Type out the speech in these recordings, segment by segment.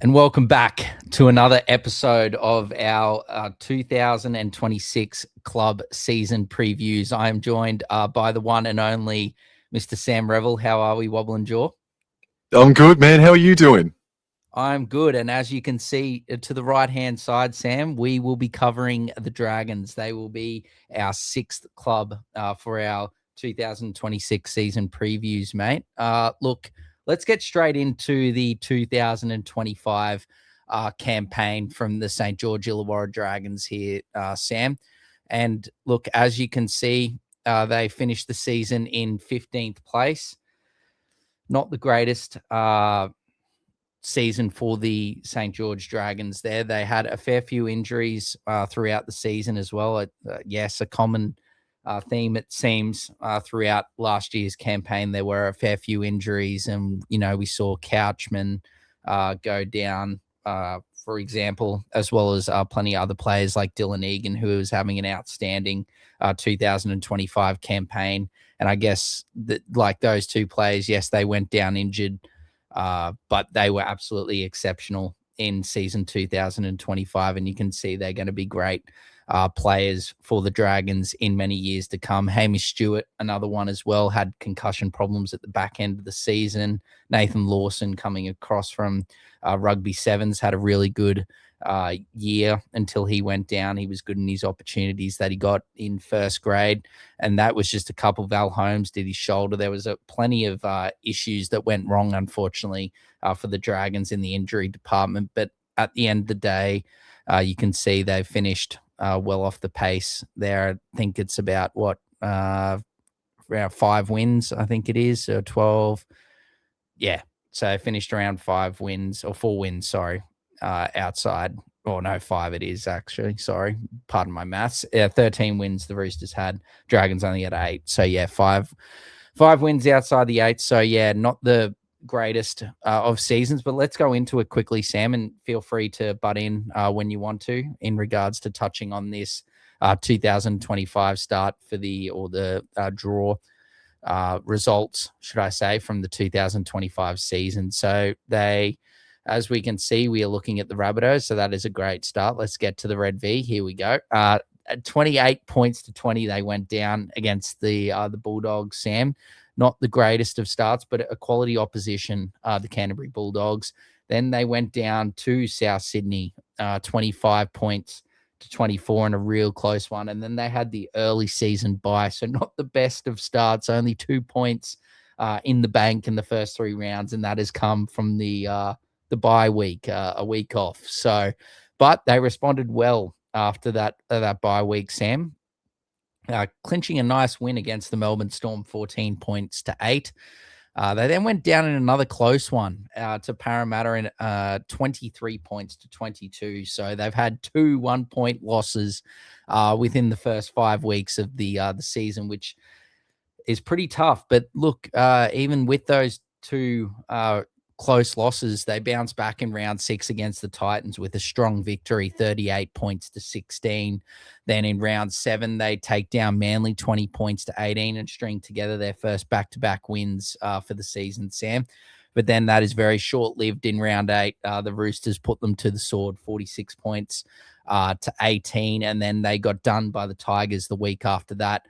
And welcome back to another episode of our 2026 club season previews. I am joined by the one and only Mr. Sam Revel. How are we, Wobble and Jaw? I'm good, man. How are you doing? I'm good. And as you can see to the right-hand side, Sam, we will be covering the Dragons. They will be our sixth club for our 2026 season previews, mate. Look, let's get straight into the 2025 campaign from the St. George Illawarra Dragons here, Sam. And look, as you can see, they finished the season in 15th place. Not the greatest season for the St. George Dragons there. They had a fair few injuries throughout the season as well. Yes, a common theme, it seems, throughout last year's campaign. There were a fair few injuries, and, we saw Couchman go down, for example, as well as plenty of other players like Dylan Egan, who was having an outstanding 2025 campaign. And I guess that, like those two players, yes, they went down injured, but they were absolutely exceptional in season 2025, and you can see they're going to be great players for the Dragons in many years to come. Hamish Stewart, another one as well, had concussion problems at the back end of the season. Nathan Lawson, coming across from Rugby Sevens, had a really good year until he went down. He was good in his opportunities that he got in first grade, and that was just a couple. Val Holmes did his shoulder. There was plenty of issues that went wrong, unfortunately, for the Dragons in the injury department. But at the end of the day, you can see they've finished well off the pace there. I think it's about around 5 wins, I think it is, or 12. Yeah, so finished around 5 wins, or 4 wins, sorry, outside. Oh, no, 5 it is, actually. Sorry. Pardon my maths. 13 wins the Roosters had. Dragons only had 8. So, yeah, five wins outside the 8. So, yeah, not the greatest of seasons. But let's go into it quickly, Sam, and feel free to butt in when you want to in regards to touching on this 2025 start for the draw results, should I say, from the 2025 season. So as we can see, we are looking at the Rabbitohs, so that is a great start. Let's get to the Red V. Here we go. 28 points to 20, they went down against the Bulldogs, Sam. Not the greatest of starts, but a quality opposition, the Canterbury Bulldogs. Then they went down to South Sydney, 25 points to 24 in a real close one. And then they had the early season bye, so not the best of starts, only 2 points in the bank in the first 3 rounds, and that has come from the bye week, a week off. So, but they responded well after that bye week, Sam, clinching a nice win against the Melbourne Storm, 14 points to 8. They then went down in another close one to Parramatta in 23 points to 22. So they've had 2 1-point losses within the first 5 weeks of the season, which is pretty tough. But look, even with those 2 close losses, they bounced back in round 6 against the Titans with a strong victory, 38 points to 16. Then in round 7, they take down Manly 20 points to 18 and string together their first back-to-back wins for the season, Sam. But then that is very short-lived in round 8. The Roosters put them to the sword, 46 points to 18. And then they got done by the Tigers the week after that,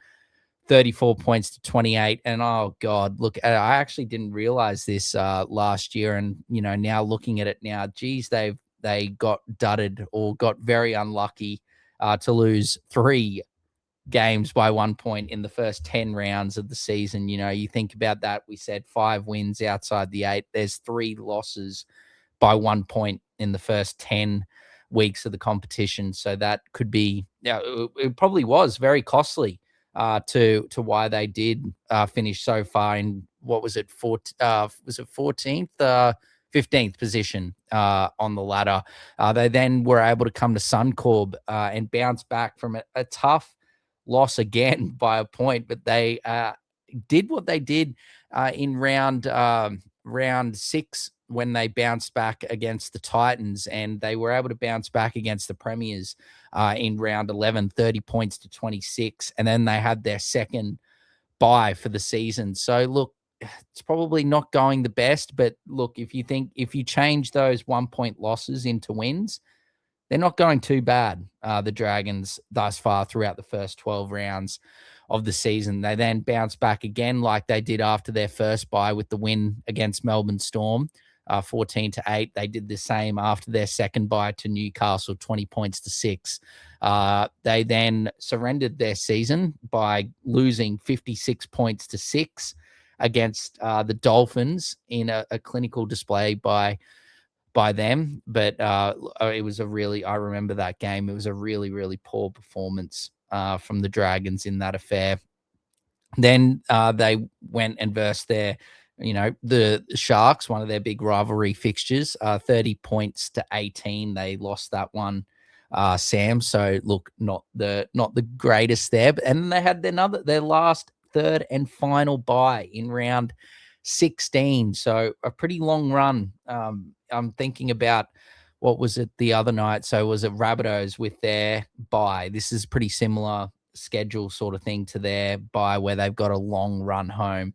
34 points to 28. And oh God, look, I actually didn't realize this last year. And, now looking at it now, geez, they got dudded or got very unlucky to lose 3 games by 1 point in the first 10 rounds of the season. You think about that. We said 5 wins outside the 8. There's 3 losses by 1 point in the first 10 weeks of the competition. So that could be, it probably was very costly to why they did finish so far in, what was it, 14th, 15th position on the ladder. They then were able to come to Suncorp and bounce back from a tough loss again by a point, but they did what they did in round 6 when they bounced back against the Titans, and they were able to bounce back against the Premiers in round 11, 30 points to 26. And then they had their second bye for the season. So look, it's probably not going the best. But look, if you change those 1 point losses into wins, they're not going too bad, the Dragons, thus far throughout the first 12 rounds of the season. They then bounce back again like they did after their first bye with the win against Melbourne Storm, 14-8. They did the same after their second bye to Newcastle, 20 points to 6. They then surrendered their season by losing 56 points to 6 against the Dolphins in a clinical display by them. But it was I remember that game. It was a really, really poor performance from the Dragons in that affair. Then they went and versed the Sharks, one of their big rivalry fixtures, 30 points to 18. They lost that one, Sam. So look, not the greatest there. And then they had their last, third and final bye in round 16. So a pretty long run. I'm thinking about, what was it the other night? So was it Rabbitohs with their bye? This is pretty similar schedule sort of thing to their bye, where they've got a long run home.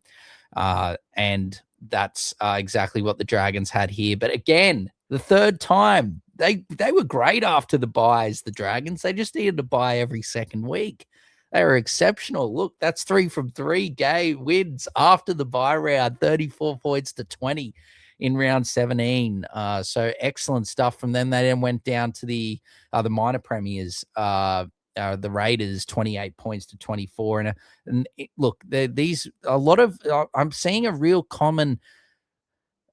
And that's exactly what the Dragons had here. But again, the third time, they were great after the byes, the Dragons. They just needed to bye every second week. They were exceptional. Look, that's 3 from 3 game wins after the bye round, 34 points to 20 in round 17. So excellent stuff from them. They then went down to the minor premiers, the Raiders, 28 points to 24. Look, I'm seeing a real common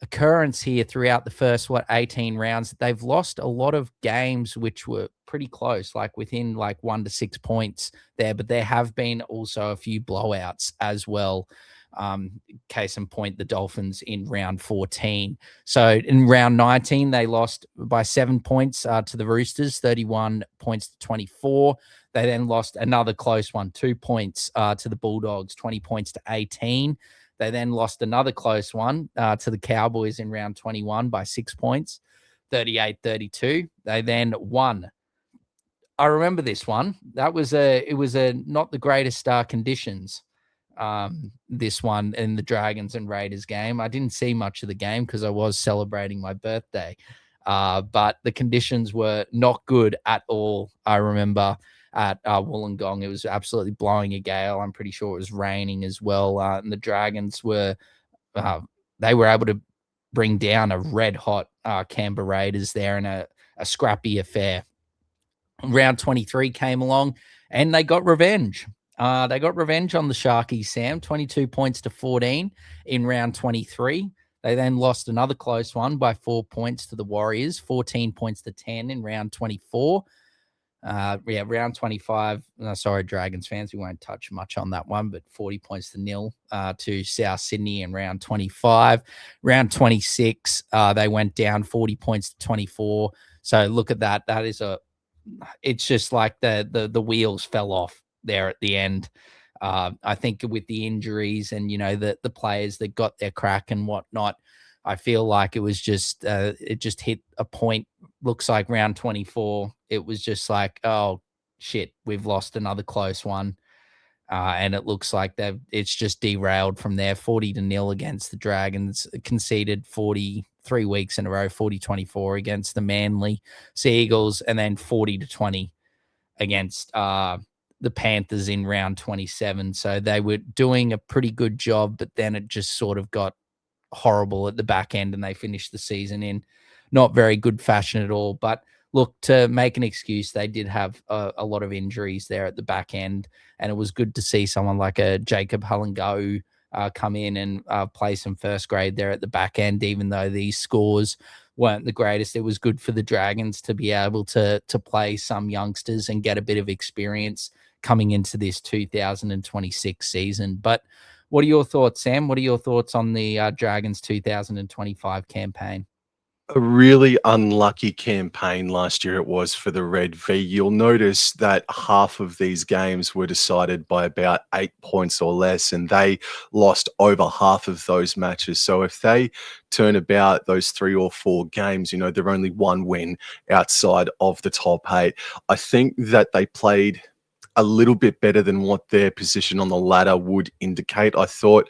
occurrence here throughout the first 18 rounds. They've lost a lot of games which were pretty close, like within 1 to 6 points there, but there have been also a few blowouts as well. Case in point, the Dolphins in round 14. So in round 19, they lost by 7 points to the Roosters, 31 points to 24. They then lost another close one, 2 points to the Bulldogs, 20 points to 18. They then lost another close one to the Cowboys in round 21 by 6 points, 38-32. They then won. I remember this one. It was not the greatest conditions. This one in the Dragons and Raiders game. I didn't see much of the game because I was celebrating my birthday. But the conditions were not good at all. I remember at Wollongong, it was absolutely blowing a gale. I'm pretty sure it was raining as well. And the Dragons they were able to bring down a red hot Canberra Raiders there in a scrappy affair. Round 23 came along and they got revenge. They got revenge on the Sharkies, Sam, 22 points to 14 in round 23. They then lost another close one by 4 points to the Warriors, 14 points to 10 in round 24. Round 25. Sorry, Dragons fans, we won't touch much on that one, but 40 points to 0 to South Sydney in round 25. Round 26, they went down 40 points to 24. So look at that. It's just like the wheels fell off there at the end. I think with the injuries and, the players that got their crack and whatnot, I feel like it was just, it just hit a point. Looks like round 24, it was just like, oh shit, we've lost another close one. And it looks like it's just derailed from there. 40-0 against the Dragons, conceded 43 weeks in a row, 40-24 against the Manly Sea Eagles, and then 40-20 against the Panthers in round 27. So they were doing a pretty good job, but then it just sort of got horrible at the back end and they finished the season in not very good fashion at all. But look, to make an excuse, they did have a lot of injuries there at the back end, and it was good to see someone like a Jacob Halangau come in and play some first grade there at the back end, even though these scores weren't the greatest. It was good for the Dragons to be able to play some youngsters and get a bit of experience coming into this 2026 season. But what are your thoughts, Sam? What are your thoughts on the Dragons 2025 campaign? A really unlucky campaign last year it was for the Red V. You'll notice that half of these games were decided by about 8 points or less, and they lost over half of those matches. So if they turn about those 3 or 4 games, they're only one win outside of the top 8. I think that they played a little bit better than what their position on the ladder would indicate. I thought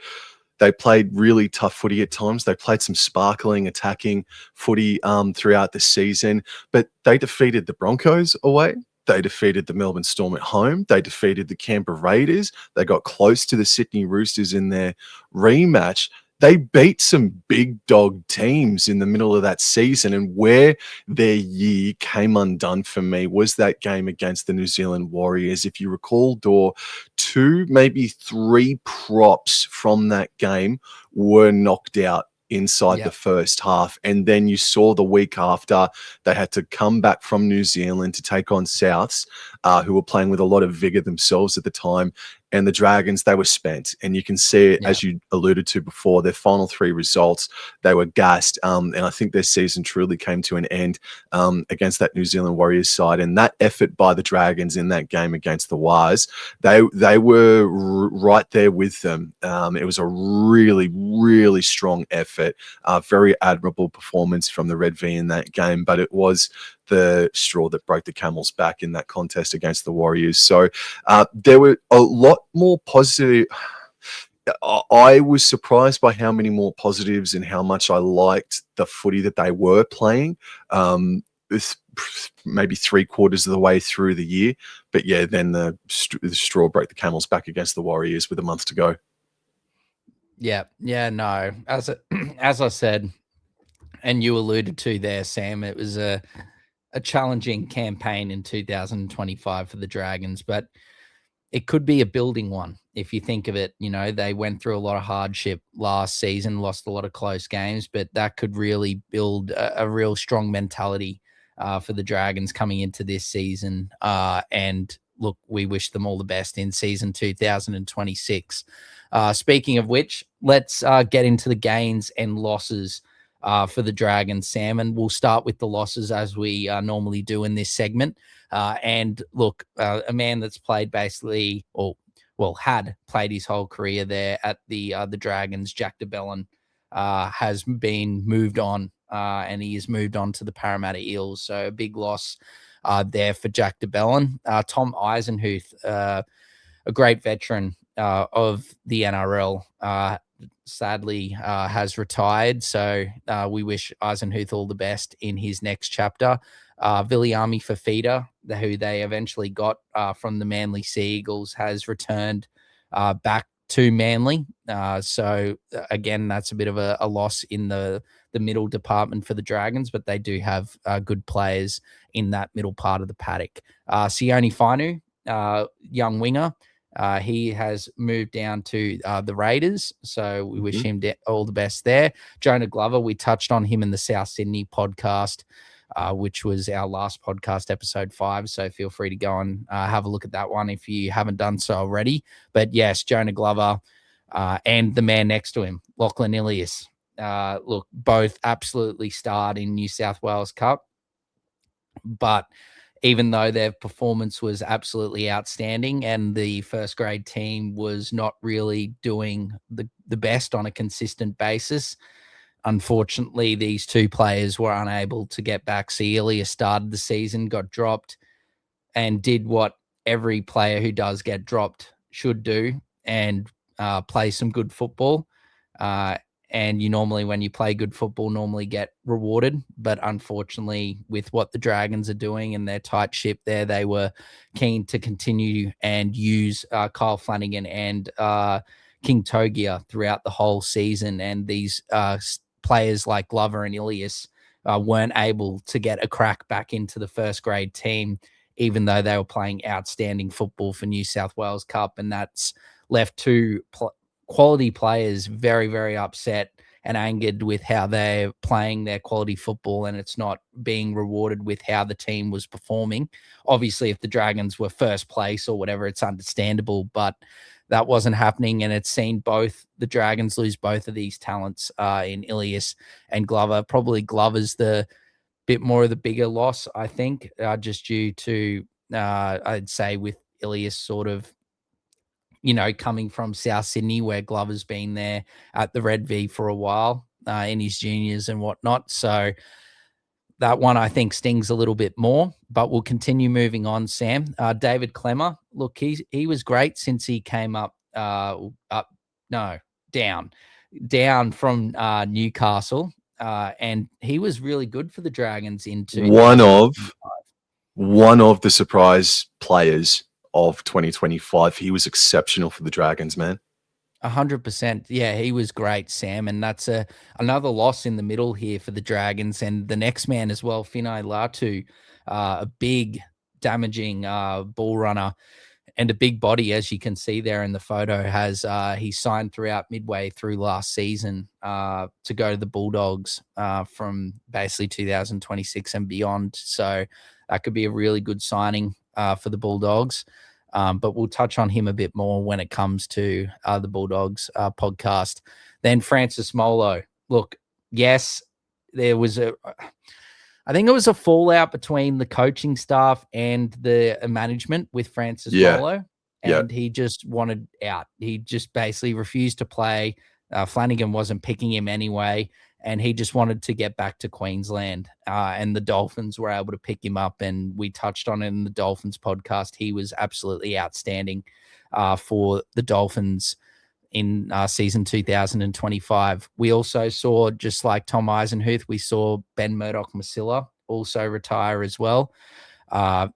They played really tough footy at times. They played some sparkling, attacking footy throughout the season, but they defeated the Broncos away. They defeated the Melbourne Storm at home. They defeated the Canberra Raiders. They got close to the Sydney Roosters in their rematch. They beat some big dog teams in the middle of that season, and where their year came undone for me was that game against the New Zealand Warriors. If you recall, Dor, 2, maybe 3 props from that game were knocked out inside the first half. And then you saw the week after they had to come back from New Zealand to take on Souths, who were playing with a lot of vigor themselves at the time. And the Dragons, they were spent. And you can see it, as you alluded to before, their final 3 results, they were gassed. And I think their season truly came to an end against that New Zealand Warriors side. And that effort by the Dragons in that game against the Wires, they were right there with them. It was a really, really strong effort. Very admirable performance from the Red V in that game. But it was the straw that broke the camel's back in that contest against the Warriors. So there were a lot more positive. I was surprised by how many more positives and how much I liked the footy that they were playing. Maybe 3/4 of the way through the year, but yeah, then the straw broke the camel's back against the Warriors with a month to go. No, as I said, and you alluded to there, Sam, it was a challenging campaign in 2025 for the Dragons, but it could be a building one. If you think of it, they went through a lot of hardship last season, lost a lot of close games, but that could really build a real strong mentality for the Dragons coming into this season. And look, we wish them all the best in season 2026. Speaking of which, let's get into the gains and losses for the Dragons, Sam, and we'll start with the losses as we normally do in this segment. And look, a man that's played basically, had played his whole career there at the Dragons, Jack de Belin, has been moved on, and he has moved on to the Parramatta Eels. So a big loss there for Jack de Belin. Tom Eisenhuth, a great veteran of the NRL, sadly has retired. So we wish Eisenhuth all the best in his next chapter. Viliami Fafita, who they eventually got from the Manly Sea Eagles, has returned back to Manly. So again, that's a bit of a loss in the middle department for the Dragons, but they do have good players in that middle part of the paddock. Sione Fainu, young winger, he has moved down to the Raiders, so we wish him all the best there. Jonah Glover, we touched on him in the South Sydney podcast, which was our last podcast, episode 5. So feel free to go and have a look at that one if you haven't done so already. But yes, Jonah Glover and the man next to him, Lachlan Ilias. Look, both absolutely starred in New South Wales Cup. But even though their performance was absolutely outstanding and the first grade team was not really doing the best on a consistent basis, unfortunately, these two players were unable to get back. So Ilias started the season, got dropped, and did what every player who does get dropped should do, and play some good football. And you normally, when you play good football, normally get rewarded. But unfortunately, with what the Dragons are doing and their tight ship there, they were keen to continue and use Kyle Flanagan and King Togia throughout the whole season. And these players like Glover and Ilias weren't able to get a crack back into the first grade team, even though they were playing outstanding football for New South Wales Cup. And that's left two quality players very, very upset and angered with how they're playing their quality football, and it's not being rewarded with how the team was performing. Obviously, if the Dragons were first place or whatever, it's understandable, but that wasn't happening, and it's seen both the Dragons lose both of these talents in Ilias and Glover. Probably Glover's the bit more of the bigger loss, I think, just due to, I'd say, with Ilias sort of, coming from South Sydney, where Glover's been there at the Red V for a while in his juniors and whatnot. So that one, I think, stings a little bit more, but we'll continue moving on, Sam. David Clemmer, look, he was great since he came down. down from Newcastle, and he was really good for the Dragons in One 2000. of the surprise players of 2025. He was exceptional for the Dragons, man. 100%. Yeah, he was great, Sam. And that's another loss in the middle here for the Dragons. And the next man as well, Finai Latu, a big, damaging ball runner and a big body, as you can see there in the photo. Has he signed throughout midway through last season to go to the Bulldogs from basically 2026 and beyond. So that could be a really good signing for the Bulldogs. But we'll touch on him a bit more when it comes to the Bulldogs podcast. Then Francis Molo. Look, yes, there was I think it was a fallout between the coaching staff and the management with Francis Molo, and he just wanted out. He just basically refused to play. Flanagan wasn't picking him anyway, and he just wanted to get back to Queensland. And the Dolphins were able to pick him up, and we touched on it in the Dolphins podcast. He was absolutely outstanding for the Dolphins in season 2025. We also saw, just like Tom Eisenhuth, we saw Ben Murdoch-Masila also retire as well.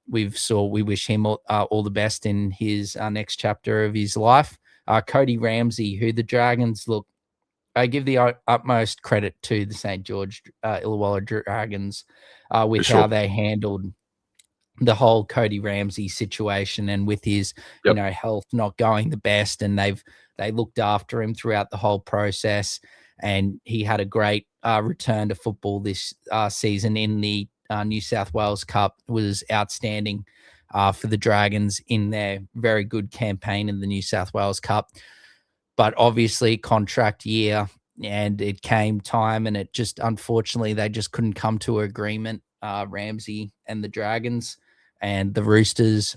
We wish him all the best in his next chapter of his life. Cody Ramsey, who the Dragons, look, I give the utmost credit to the St. George Illawarra Dragons with how they handled the whole Cody Ramsey situation, and with his health not going the best, and they looked after him throughout the whole process, and he had a great return to football this season in the New South Wales Cup. Was outstanding for the Dragons in their very good campaign in the New South Wales Cup. But obviously contract year, and it came time, and it just, unfortunately, they just couldn't come to an agreement, Ramsey and the Dragons, and the Roosters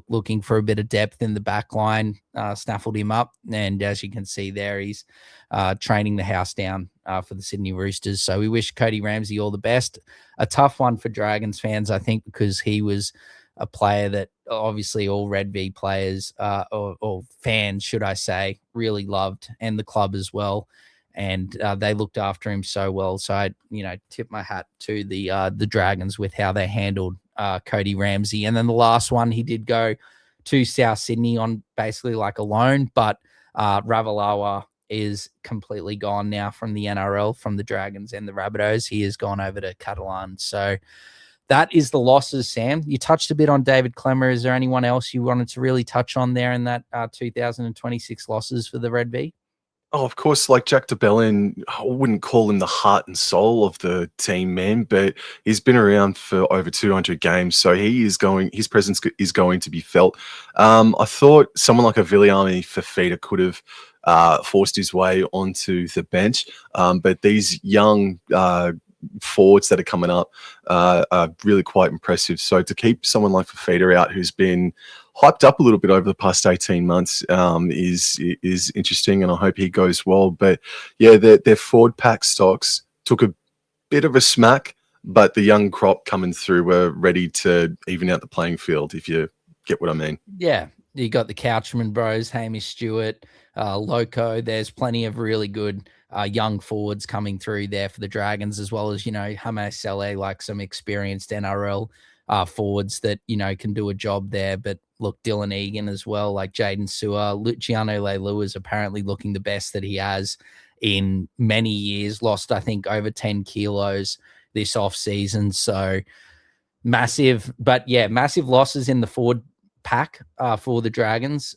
looking for a bit of depth in the back line, snaffled him up. And as you can see there, he's training the house down for the Sydney Roosters. So we wish Cody Ramsey all the best. A tough one for Dragons fans, I think, because he was a player that obviously all Red V players or fans, should I say, really loved, and the club as well. And they looked after him so well. So I, tip my hat to the Dragons with how they handled Cody Ramsey. And then the last one, he did go to South Sydney on basically like a loan, but Ravalawa is completely gone now from the NRL, from the Dragons and the Rabbitohs. He has gone over to Catalan. So that is the losses, Sam. You touched a bit on David Klemmer. Is there anyone else you wanted to really touch on there in that 2026 losses for the Red V? Oh, of course, like Jack DeBellin, I wouldn't call him the heart and soul of the team, man, but he's been around for over 200 games, so his presence is going to be felt. I thought someone like a Viliami Fafita could have forced his way onto the bench, but these young forwards that are coming up are really quite impressive. So to keep someone like Fafita out, who's been hyped up a little bit over the past 18 months, is interesting, and I hope he goes well. But yeah, their forward pack stocks took a bit of a smack, but the young crop coming through were ready to even out the playing field, if you get what I mean. Yeah, you got the Couchman bros, Hamish Stewart, Loco. There's plenty of really good young forwards coming through there for the Dragons, as well as, Hame Sele, like some experienced NRL forwards that, can do a job there. But look, Dylan Egan as well, like Jaden Sewer. Luciano Leilua is apparently looking the best that he has in many years. Lost, I think, over 10 kilos this off season. So massive losses in the forward pack for the Dragons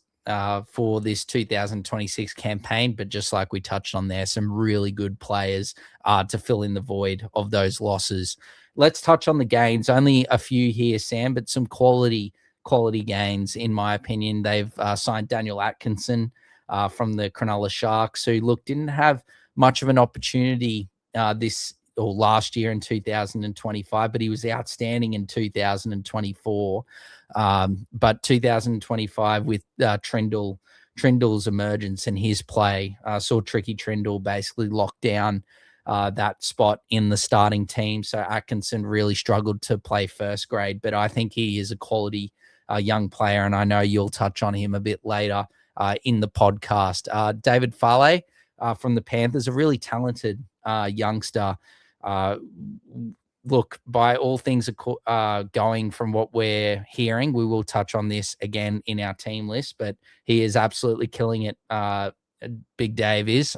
for this 2026 campaign. But just like we touched on there, some really good players to fill in the void of those losses. Let's touch on the gains. Only a few here, Sam, but some quality gains, in my opinion. They've signed Daniel Atkinson from the Cronulla Sharks, who didn't have much of an opportunity last year in 2025, but he was outstanding in 2024. But 2025 with Trindle's emergence and his play, saw Tricky Trindle basically lock down that spot in the starting team. So Atkinson really struggled to play first grade, but I think he is a quality young player, and I know you'll touch on him a bit later in the podcast. David Fale, from the Panthers, a really talented youngster. Look, by all things going from what we're hearing, we will touch on this again in our team list, but he is absolutely killing it. Big Dave is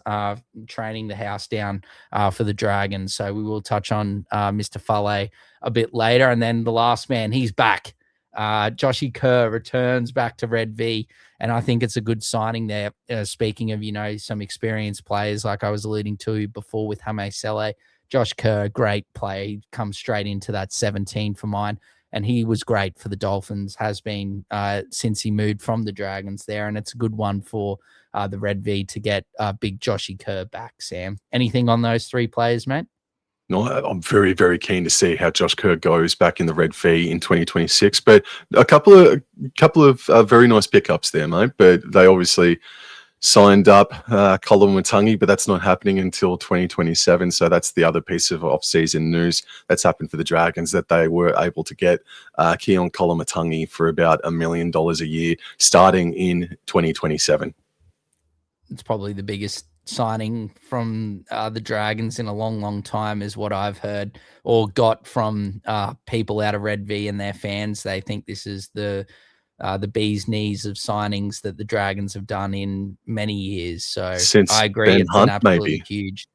training the house down for the Dragons. So we will touch on Mr. Fale a bit later. And then the last man, he's back. Joshy Kerr returns back to Red V, and I think it's a good signing there. Speaking of, some experienced players like I was alluding to before with Hame Sele, Josh Kerr, great player. He comes straight into that 17 for mine, and he was great for the Dolphins, has been since he moved from the Dragons there, and it's a good one for the Red V to get big Joshy Kerr back, Sam. Anything on those three players, mate? No, I'm very, very keen to see how Josh Kerr goes back in the Red V in 2026. But a couple of very nice pickups there, mate. But they obviously signed up Colin Watangi, but that's not happening until 2027. So that's the other piece of off-season news that's happened for the Dragons, that they were able to get Keon Koloamatangi for about $1 million a year starting in 2027. It's probably the biggest signing from the Dragons in a long, long time is what I've heard or got from people out of Red V and their fans. They think this is the bee's knees of signings that the Dragons have done in many years. So Since I agree. Ben it's Hunt, an absolutely maybe. huge.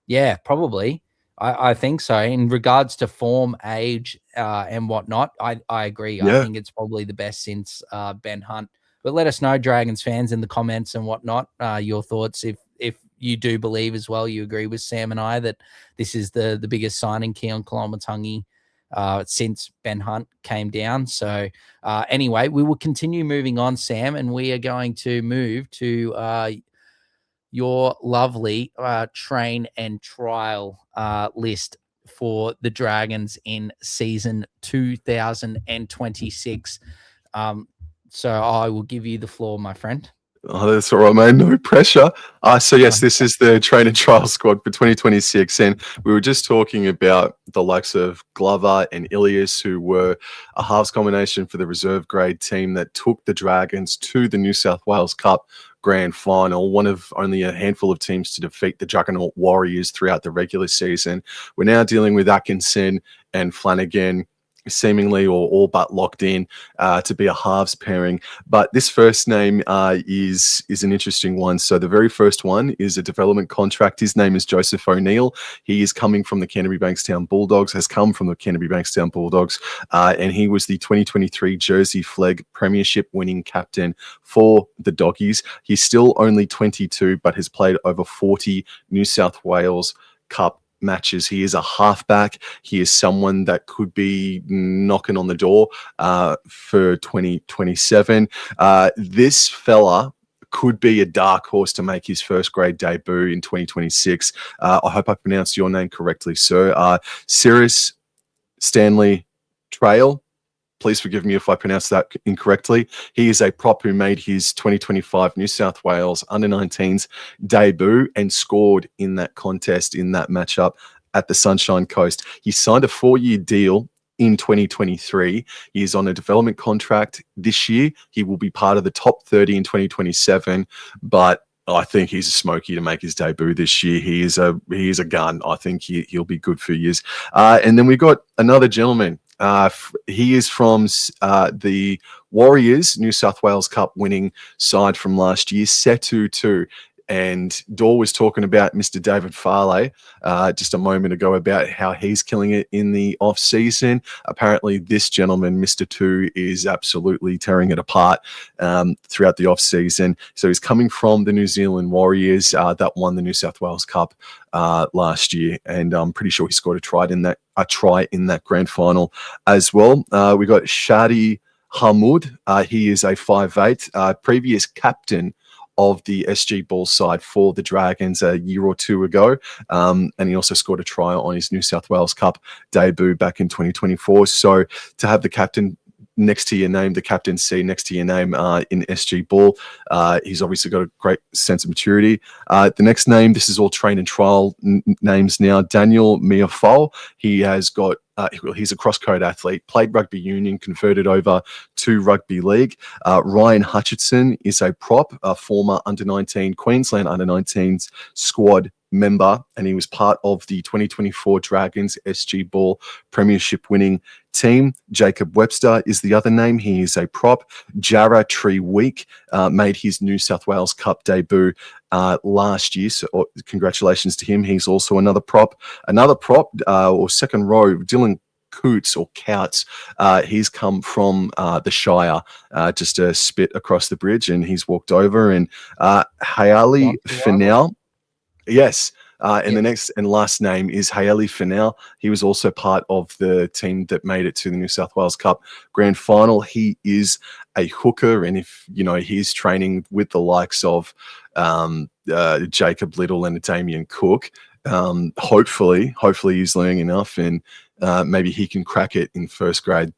Yeah, probably. I think so. In regards to form, age, and whatnot, I agree. Yeah. I think it's probably the best since Ben Hunt. But let us know, Dragons fans, in the comments and whatnot, your thoughts. If you do believe as well, you agree with Sam and I that this is the biggest signing, Keon Koloamatangi, since Ben Hunt came down. So anyway, we will continue moving on, Sam, and we are going to move to your lovely train and trial list for the Dragons in season 2026. So I will give you the floor, my friend. Oh, that's all right, mate. No pressure. So yes, this is the train and trial squad for 2026. And we were just talking about the likes of Glover and Ilias, who were a halves combination for the reserve grade team that took the Dragons to the New South Wales Cup grand final, one of only a handful of teams to defeat the Juggernaut Warriors throughout the regular season. We're now dealing with Atkinson and Flanagan, seemingly or all but locked in to be a halves pairing. But this first name is an interesting one. So the very first one is a development contract. His name is Joseph O'Neill. He is coming from the Canterbury Bankstown Bulldogs, has come from the Canterbury Bankstown Bulldogs, and he was the 2023 Jersey Flegg Premiership winning captain for the Doggies. He's still only 22, but has played over 40 New South Wales Cup matches. He is a halfback. He is someone that could be knocking on the door for 2027. This fella could be a dark horse to make his first grade debut in 2026. I hope I pronounced your name correctly, sir. Cyrus Stanley Trail. Please forgive me if I pronounce that incorrectly. He is a prop who made his 2025 New South Wales under-19s debut and scored in that contest, in that matchup at the Sunshine Coast. He signed a 4-year deal in 2023. He is on a development contract this year. He will be part of the top 30 in 2027, but I think he's a smoky to make his debut this year. He is a gun. I think he'll be good for years. And then we've got another gentleman. He is from the Warriors New South Wales Cup winning side from last year, Setu 2. And Dor was talking about Mr. David Farley just a moment ago about how he's killing it in the off season. Apparently, this gentleman, Mr. 2, is absolutely tearing it apart throughout the off season. So he's coming from the New Zealand Warriors that won the New South Wales Cup last year, and I'm pretty sure he scored a try in that grand final as well. We got Shadi Hamoud. He is a 5'8", previous captain of the SG Ball side for the Dragons a year or two ago. And he also scored a try on his New South Wales Cup debut back in 2024. So to have the captain next to your name, the captaincy next to your name in SG Ball. He's obviously got a great sense of maturity. The next name, this is all train and trial names now, Daniel Miafol. He has got he's a cross-code athlete, played rugby union, converted over to rugby league. Ryan Hutchinson is a prop, a former under-19 Queensland under-19s squad member, and he was part of the 2024 Dragons SG Ball premiership winning team. Jacob Webster is the other name. He is a prop. Jarrah Tree-Week made his New South Wales Cup debut last year, so congratulations to him. He's also another prop. Another prop, or second row, Dylan Coots or Couts. He's come from the Shire, just a spit across the bridge, and he's walked over. And Hayali Finau. Yes. And the next and last name is Haeli Finau. He was also part of the team that made it to the New South Wales Cup grand final. He is a hooker, and if you know, he's training with the likes of Jacob Little and Damien Cook. Hopefully he's learning enough, and maybe he can crack it in first grade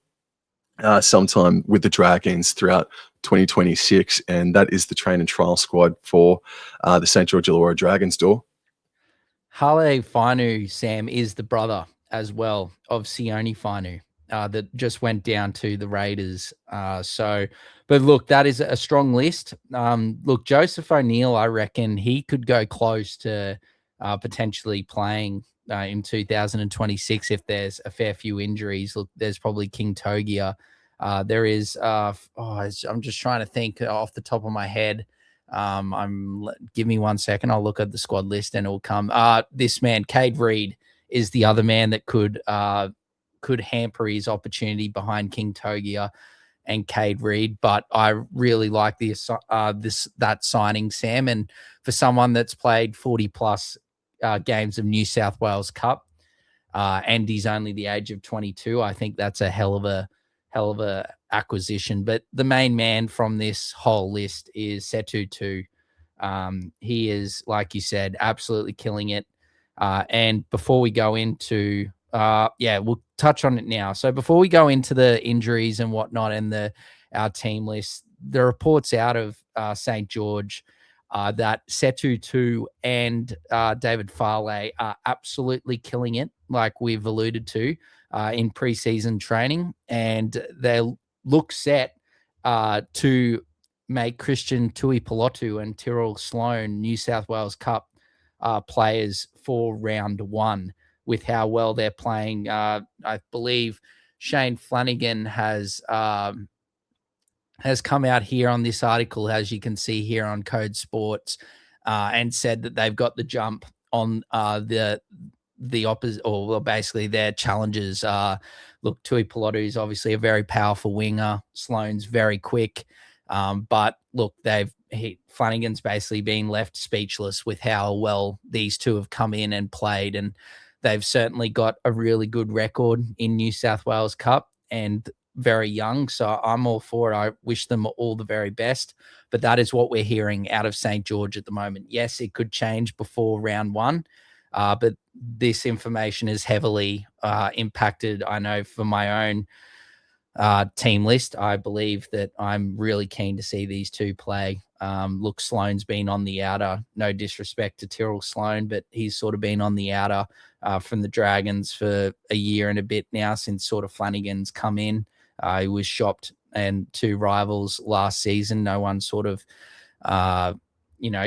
sometime with the Dragons throughout 2026, and that is the train and trial squad for the St. George Illawarra Dragons. Dor. Hale Fainu, Sam, is the brother as well of Sione Fainu that just went down to the Raiders. But look, that is a strong list. Look, Joseph O'Neill, I reckon he could go close to potentially playing in 2026 if there's a fair few injuries. Look, there's probably King Togia. There is, I'm just trying to think off the top of my head. Give me 1 second. I'll look at the squad list and it'll come. This man, Cade Reed, is the other man that could hamper his opportunity behind King Togia and Cade Reed. But I really like that signing, Sam. And for someone that's played 40 plus games of New South Wales Cup, and he's only the age of 22, I think that's a hell of a acquisition. But the main man from this whole list is Setu Tu. He is, like you said, absolutely killing it. And before we go into, we'll touch on it now. So before we go into the injuries and whatnot and our team list, the reports out of St. George that Setu Tu and David Farley are absolutely killing it, like we've alluded to in preseason training, and they look set to make Christian Tuipulotu and Tyrrell Sloan New South Wales Cup players for round one with how well they're playing. I believe Shane Flanagan has come out here on this article, as you can see here on Code Sports, and said that they've got the jump on the opposite, or basically their challenges. Look, Tuipulotu is obviously a very powerful winger. Sloan's very quick. But look, Flanagan's basically been left speechless with how well these two have come in and played. And they've certainly got a really good record in New South Wales Cup and very young. So I'm all for it. I wish them all the very best. But that is what we're hearing out of St. George at the moment. Yes, it could change before round one. But this information is heavily impacted. I know for my own team list, I believe that I'm really keen to see these two play. Look, Sloan's been on the outer. No disrespect to Tyrrell Sloan, but he's sort of been on the outer from the Dragons for a year and a bit now since sort of Flanagan's come in. He was shopped and two rivals last season. No one sort of,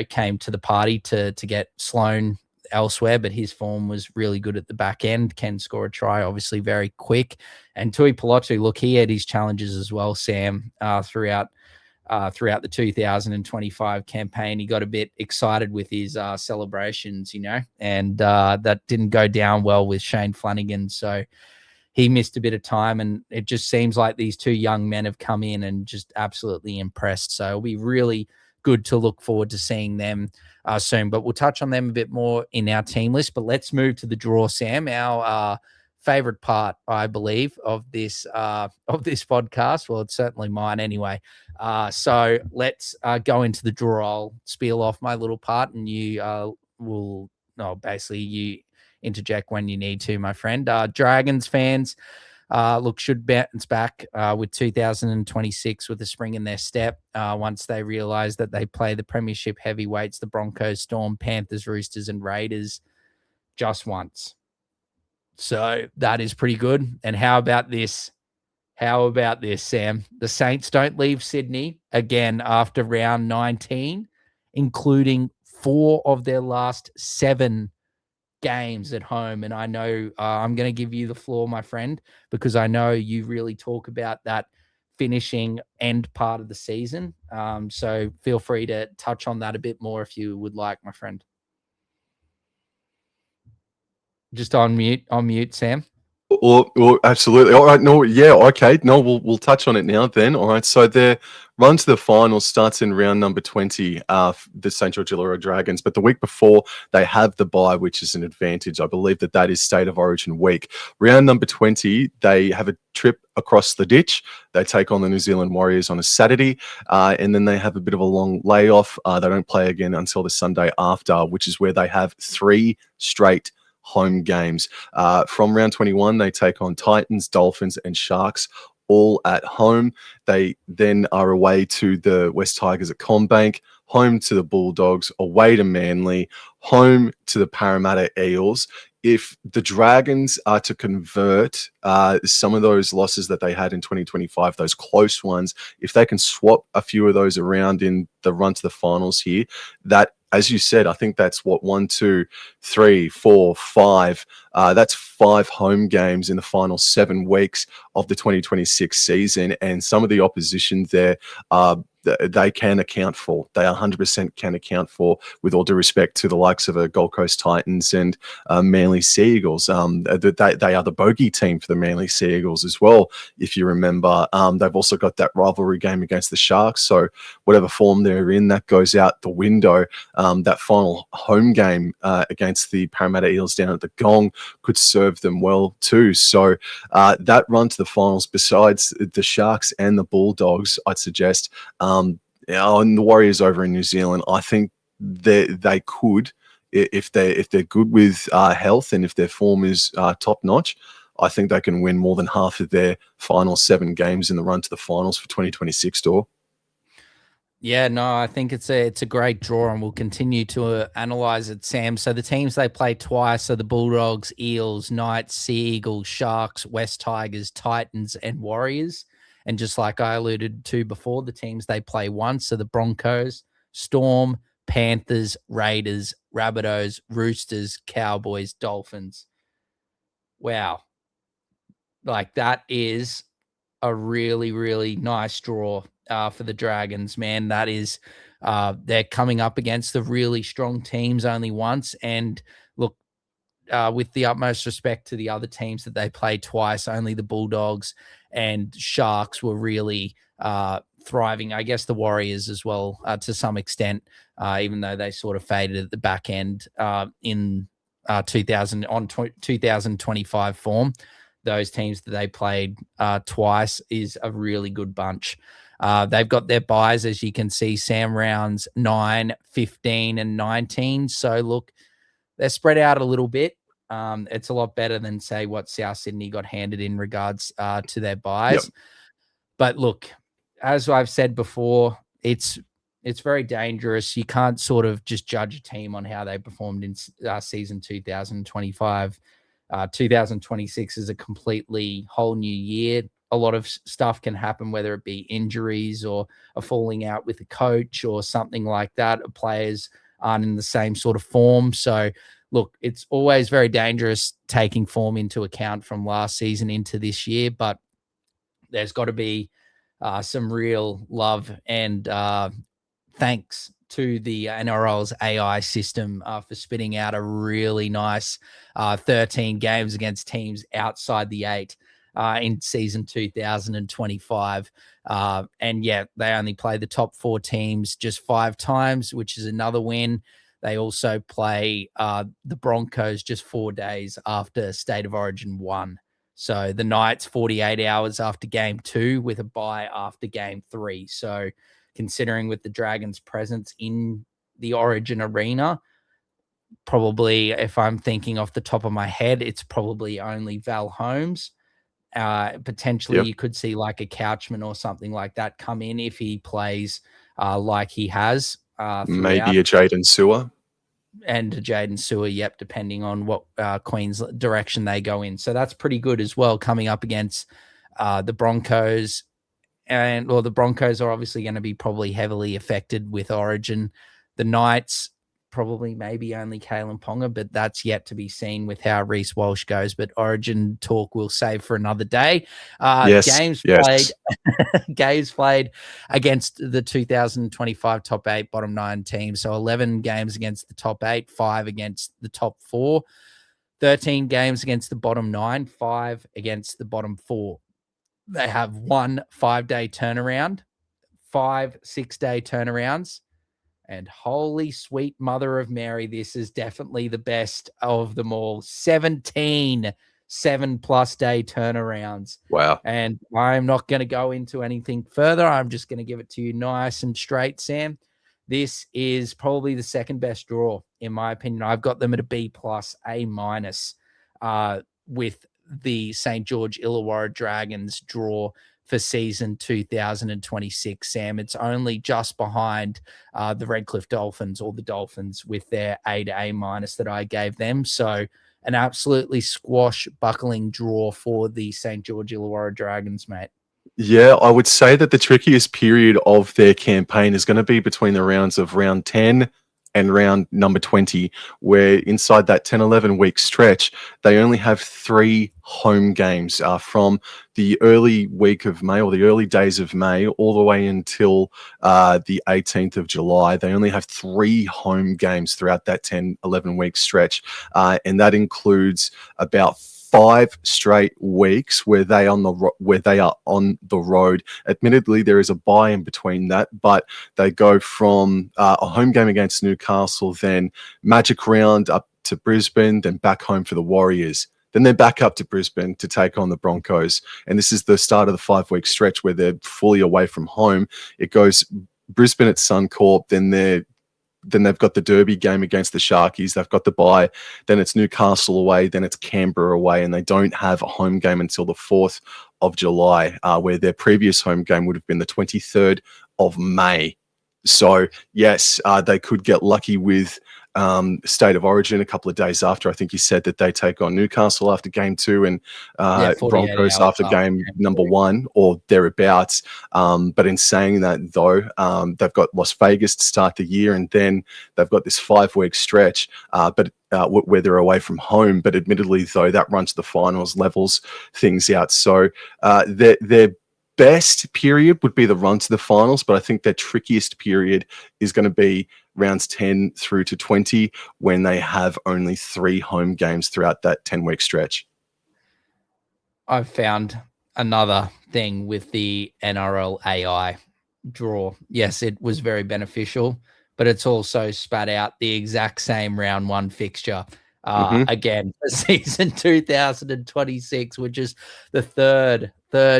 came to the party to get Sloan elsewhere, but his form was really good at the back end. Can score a try, obviously very quick. And Tuipulotu, look, he had his challenges as well, Sam, throughout the 2025 campaign. He got a bit excited with his celebrations, and that didn't go down well with Shane Flanagan. So he missed a bit of time, and it just seems like these two young men have come in and just absolutely impressed. So it'll be really good to look forward to seeing them soon. But we'll touch on them a bit more in our team list. But let's move to the draw, Sam, our favorite part, I believe, of this podcast. Well, it's certainly mine anyway. So let's go into the draw. I'll spiel off my little part, and you you interject when you need to, my friend. Dragons fans, look, should bounce back with 2026 with a spring in their step once they realize that they play the premiership heavyweights, the Broncos, Storm, Panthers, Roosters, and Raiders just once. So that is pretty good. And how about this? How about this, Sam? The Saints don't leave Sydney again after round 19, including 4 of their last 7 games at home. And I know I'm going to give you the floor, my friend, because I know you really talk about that finishing end part of the season. So feel free to touch on that a bit more if you would like, my friend. Just on mute, Sam. Well, absolutely. All right. No, yeah. Okay. No, we'll touch on it now then. All right. So their run to the finals starts in round number 20, the St. George Illawarra Dragons. But the week before, they have the bye, which is an advantage. I believe that is State of Origin week. Round number 20, they have a trip across the ditch. They take on the New Zealand Warriors on a Saturday, and then they have a bit of a long layoff. They don't play again until the Sunday after, which is where they have 3 straight home games. From round 21, they take on Titans, Dolphins, and Sharks, all at home. They then are away to the West Tigers at CommBank, home to the Bulldogs, away to Manly, home to the Parramatta Eels. If the Dragons are to convert some of those losses that they had in 2025, those close ones, if they can swap a few of those around in the run to the finals here, that, as you said, I think that's what, 1, 2, 3, 4, 5. That's 5 home games in the final 7 weeks of the 2026 season. And some of the opposition there, they can account for. They 100% can account for, with all due respect to the likes of a Gold Coast Titans and Manly Sea Eagles. They are the bogey team for the Manly Sea Eagles as well, if you remember. They've also got that rivalry game against the Sharks. So whatever form they're in, that goes out the window. That final home game against the Parramatta Eels down at the Gong could serve them well too. So that run to the finals, besides the Sharks and the Bulldogs, I'd suggest, and the Warriors over in New Zealand, I think they could, if they're good with health and if their form is top notch, I think they can win more than half of their final 7 games in the run to the finals for 2026, Dor. Yeah, no, I think it's a great draw, and we'll continue to analyze it, Sam. So the teams they play twice are the Bulldogs, Eels, Knights, Sea Eagles, Sharks, West Tigers, Titans, and Warriors. And just like I alluded to before, the teams they play once are the Broncos, Storm, Panthers, Raiders, Rabbitohs, Roosters, Cowboys, Dolphins. Wow. Like, that is a really, really nice draw for the Dragons, man. That is, they're coming up against the really strong teams only once. And look, with the utmost respect to the other teams that they played twice, only the Bulldogs and Sharks were really thriving. I guess the Warriors as well, to some extent, even though they sort of faded at the back end in 2025 form. Those teams that they played twice is a really good bunch. They've got their buys, as you can see, Sam, rounds 9, 15, and 19. So, look, they're spread out a little bit. It's a lot better than, say, what South Sydney got handed in regards to their buys. Yep. But, look, as I've said before, it's very dangerous. You can't sort of just judge a team on how they performed in season 2025. 2026 is a completely whole new year. A lot of stuff can happen, whether it be injuries or a falling out with a coach or something like that. Players aren't in the same sort of form. So, look, it's always very dangerous taking form into account from last season into this year, but there's got to be some real love and thanks to the NRL's AI system for spitting out a really nice 13 games against teams outside the 8 in season 2025. And yeah, they only play the top 4 teams just 5 times, which is another win. They also play the Broncos just 4 days after State of Origin 1. So the Knights 48 hours after game 2 with a bye after game 3. So considering with the Dragons' presence in the Origin arena, probably, if I'm thinking off the top of my head, it's probably only Val Holmes Potentially, you could see like a Couchman or something like that come in if he plays like he has Maybe throughout. a Jaden Sewer. And Jaden Sewer, yep, depending on what Queen's direction they go in. So that's pretty good as well, coming up against the Broncos. The Broncos are obviously going to be probably heavily affected with Origin. The Knights, probably maybe only Kalen Ponga, but that's yet to be seen with how Reece Walsh goes. But Origin talk we'll save for another day. Games played games played against the 2025 top 8, bottom 9 teams. So 11 games against the top 8, 5 against the top 4, 13 games against the bottom 9, 5 against the bottom 4. They have 1 5-day turnaround, 5 6-day turnarounds, and holy sweet mother of Mary, this is definitely the best of them all. 17 7+ day turnarounds. Wow. And I'm not going to go into anything further. I'm just going to give it to you nice and straight, Sam. This is probably the second best draw, in my opinion. I've got them at a B+, A- with the St. George Illawarra Dragons draw for season 2026, Sam. It's only just behind the Redcliffe Dolphins, or the Dolphins, with their A to A- that I gave them. So an absolutely squash-buckling draw for the St. George Illawarra Dragons, mate. Yeah, I would say that the trickiest period of their campaign is going to be between the rounds of round 10 and round number 20, where inside that 10-11 week stretch, they only have 3 home games from the early week of May, or the early days of May, all the way until the 18th of July. They only have 3 home games throughout that 10-11 week stretch. And that includes about 5 straight weeks where they are on the road. Admittedly, there is a bye in between that, but they go from a home game against Newcastle, then Magic Round up to Brisbane, then back home for the Warriors. Then they're back up to Brisbane to take on the Broncos. And this is the start of the 5-week stretch where they're fully away from home. It goes Brisbane at Suncorp, then they've got the Derby game against the Sharkies. They've got the bye. Then it's Newcastle away. Then it's Canberra away. And they don't have a home game until the 4th of July, where their previous home game would have been the 23rd of May. So, yes, they could get lucky with State of Origin a couple of days after. I think you said that they take on Newcastle after game 2 and Broncos after game number 1 or thereabouts. But in saying that, though, they've got Las Vegas to start the year, and then they've got this 5-week stretch, where they're away from home. But admittedly, though, that runs to the finals, levels things out. So their best period would be the run to the finals, but I think their trickiest period is going to be rounds 10 through to 20, when they have only 3 home games throughout that 10-week stretch. I've found another thing with the NRL AI draw. Yes, it was very beneficial, but it's also spat out the exact same round 1 fixture again for season 2026, which is the third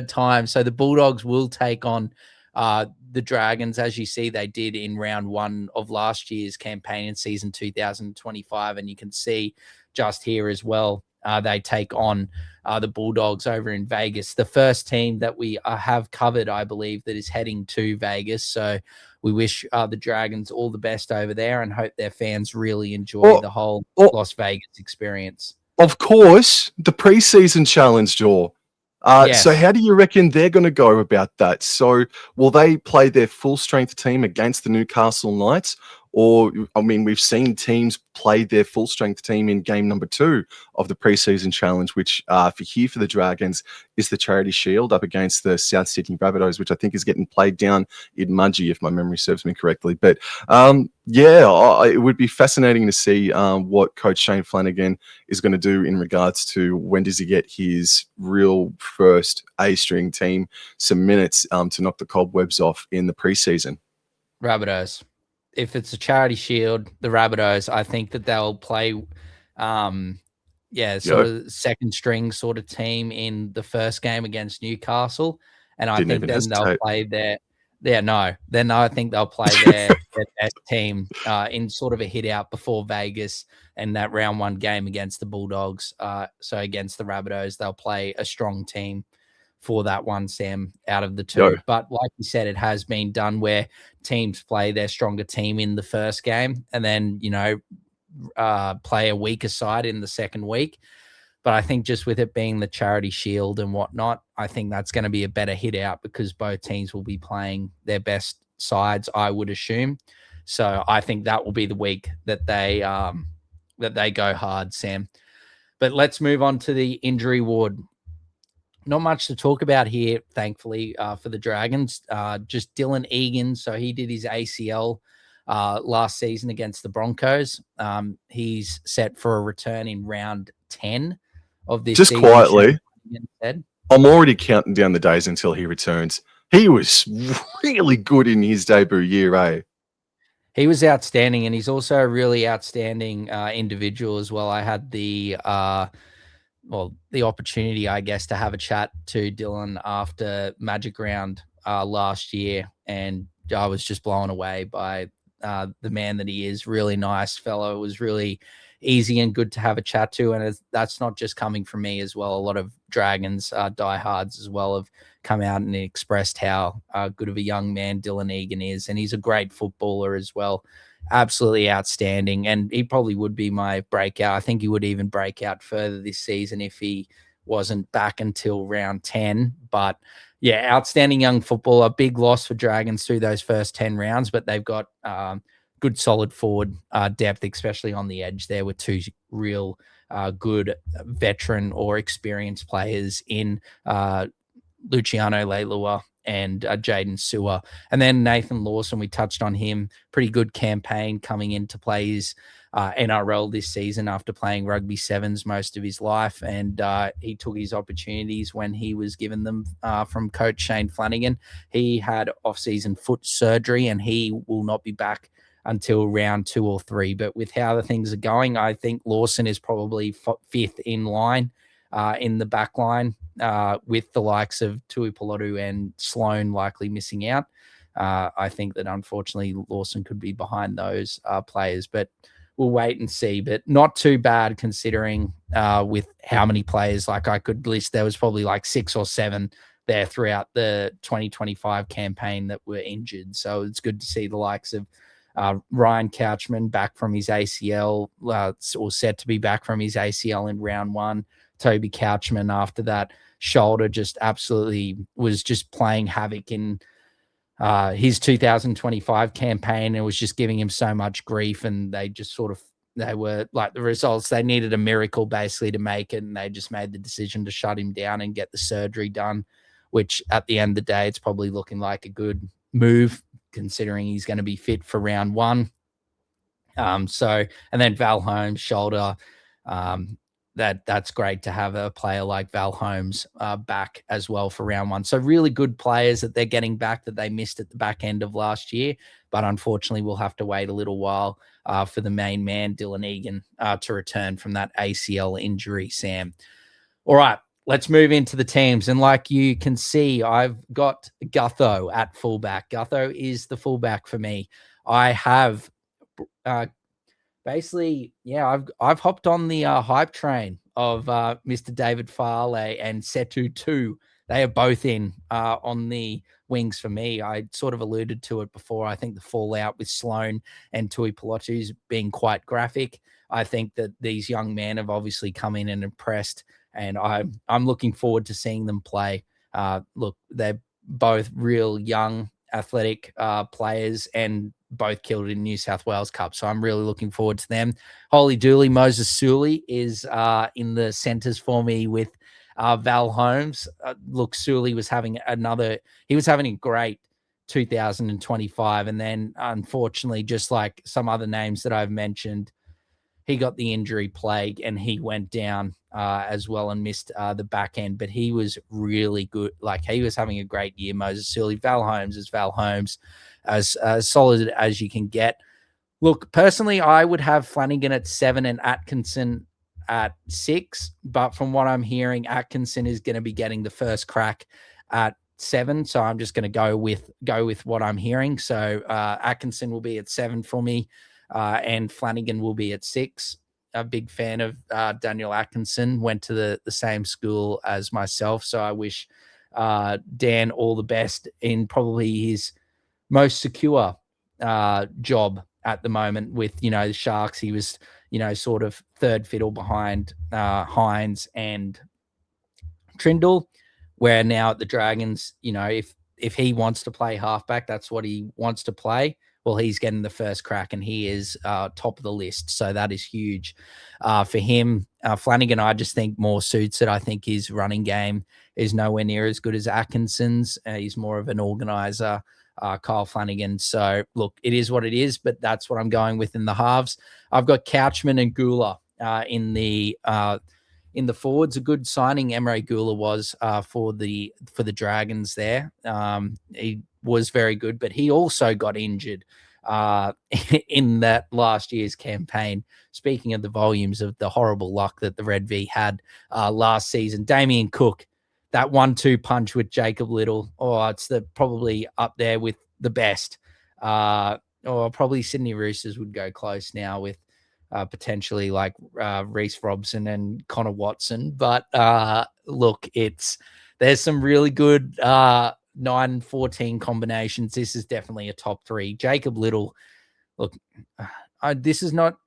time. So the Bulldogs will take on the Dragons, as you see they did in round 1 of last year's campaign in season 2025. And you can see just here as well, they take on the Bulldogs over in Vegas, the first team that we have covered, I believe, that is heading to Vegas. So we wish the Dragons all the best over there and hope their fans really enjoy the whole Las Vegas experience. Of course, the preseason challenge, Jaw. Yes. So how do you reckon they're going to go about that? So will they play their full strength team against the Newcastle Knights? Or, I mean, we've seen teams play their full strength team in game number 2 of the preseason challenge, which for the Dragons is the Charity Shield up against the South Sydney Rabbitohs, which I think is getting played down in Mudgee, if my memory serves me correctly. But it would be fascinating to see what Coach Shane Flanagan is going to do in regards to when does he get his real first A-string team some minutes to knock the cobwebs off in the preseason. Rabbitohs. If it's a Charity Shield, the Rabbitohs, I think that they'll play, sort of second string sort of team in the first game against Newcastle, and I think then they'll play Yeah, no. Then I think they'll play their best team in sort of a hit out before Vegas and that round one game against the Bulldogs. So against the Rabbitohs, they'll play a strong team for that one, Sam, out of the two. Yo. But like you said, it has been done where teams play their stronger team in the first game and then, play a weaker side in the second week. But I think just with it being the Charity Shield and whatnot, I think that's going to be a better hit out because both teams will be playing their best sides, I would assume. So I think that will be the week that they go hard, Sam. But let's move on to the injury ward. Not much to talk about here, thankfully, for the Dragons. Just Dylan Egan. So he did his ACL last season against the Broncos. He's set for a return in round 10 of this Just season. Quietly, I'm already counting down the days until he returns. He was really good in his debut year, eh? He was outstanding, and he's also a really outstanding individual as well. I had the opportunity, I guess, to have a chat to Dylan after Magic Round last year, and I was just blown away by the man that he is. Really nice fellow. It was really easy and good to have a chat to, and that's not just coming from me as well. A lot of Dragons diehards as well have come out and expressed how good of a young man Dylan Egan is, and he's a great footballer as well. Absolutely outstanding, and he probably would be my breakout. I think he would even break out further this season if he wasn't back until round 10. But yeah, outstanding young footballer. Big loss for Dragons through those first 10 rounds, but they've got good solid forward depth, especially on the edge there with two real good veteran or experienced players in Luciano Leilua and Jaden Sewer. And then Nathan Lawson, we touched on him. Pretty good campaign coming into play his NRL this season after playing rugby sevens most of his life. And he took his opportunities when he was given them from coach Shane Flanagan. He had off-season foot surgery and he will not be back until round 2 or 3. But with how the things are going, I think Lawson is probably fifth in line in the back line with the likes of Tuipulotu and Sloan likely missing out. I think that unfortunately Lawson could be behind those players, but we'll wait and see. But not too bad considering with how many players, like I could list, there was probably like 6 or 7 there throughout the 2025 campaign that were injured. So it's good to see the likes of Ryan Couchman back from his ACL, or set to be back from his ACL in round 1. Toby Couchman after that shoulder just absolutely was just playing havoc in his 2025 campaign. It was just giving him so much grief, and they were like the results. They needed a miracle basically to make it, and they just made the decision to shut him down and get the surgery done, which at the end of the day, it's probably looking like a good move considering he's going to be fit for round 1. And then Val Holmes shoulder, that's great to have a player like Val Holmes back as well for round 1. So really good players that they're getting back that they missed at the back end of last year. But unfortunately, we'll have to wait a little while for the main man, Dylan Egan, to return from that ACL injury, Sam. All right, let's move into the teams. And like you can see, I've got Gutho at fullback. Gutho is the fullback for me. I have basically, yeah, I've hopped on the hype train of Mr. David Farley and Setu 2. They are both in on the wings for me. I sort of alluded to it before. I think the fallout with Sloan and Tuipulotu is being quite graphic. I think that these young men have obviously come in and impressed, and I'm looking forward to seeing them play. Look, they're both real young, athletic players, and both killed in New South Wales Cup. So I'm really looking forward to them. Holy dooly, Moses Suley is in the centres for me with Val Holmes. Look, Suley was having a great 2025. And then unfortunately, just like some other names that I've mentioned, he got the injury plague and he went down as well and missed the back end. But he was really good. Like, he was having a great year, Moses Suley. Val Holmes is Val Holmes, as solid as you can get. Look, personally, I would have Flanagan at 7 and Atkinson at 6. But from what I'm hearing, Atkinson is going to be getting the first crack at 7, so I'm just going to go with what I'm hearing. So Atkinson will be at 7 for me, and Flanagan will be at 6. A big fan of Daniel Atkinson, went to the same school as myself, so I wish Dan all the best in probably his most secure job at the moment with, the Sharks. He was, sort of third fiddle behind Hines and Trindle, where now at the Dragons, if he wants to play halfback, that's what he wants to play. Well, he's getting the first crack, and he is top of the list. So that is huge for him. Flanagan, I just think more suits it. I think his running game is nowhere near as good as Atkinson's. He's more of an organizer, Kyle Flanagan. So, look, it is what it is, but that's what I'm going with in the halves. I've got Couchman and Gula in the forwards. A good signing Emre Gula was for the Dragons there. He was very good, but he also got injured in that last year's campaign. Speaking of the volumes of the horrible luck that the Red V had last season, Damien Cook, that 1-2 punch with Jacob Little, it's probably up there with the best. Or probably Sydney Roosters would go close now with potentially like Reece Robson and Connor Watson. But look, there's some really good 9-14 combinations. This is definitely a top 3. Jacob Little, look, this is not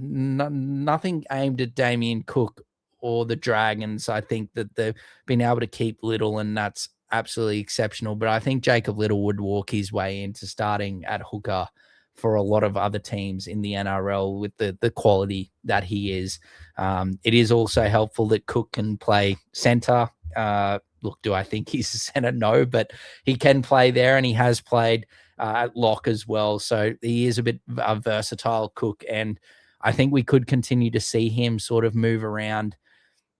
nothing aimed at Damien Cook or the Dragons. I think that they've been able to keep Little, and that's absolutely exceptional. But I think Jacob Little would walk his way into starting at hooker for a lot of other teams in the NRL with the quality that he is. It is also helpful that Cook can play center. Look, do I think he's a center? No, but he can play there, and he has played at lock as well. So he is a bit versatile, Cook, and I think we could continue to see him sort of move around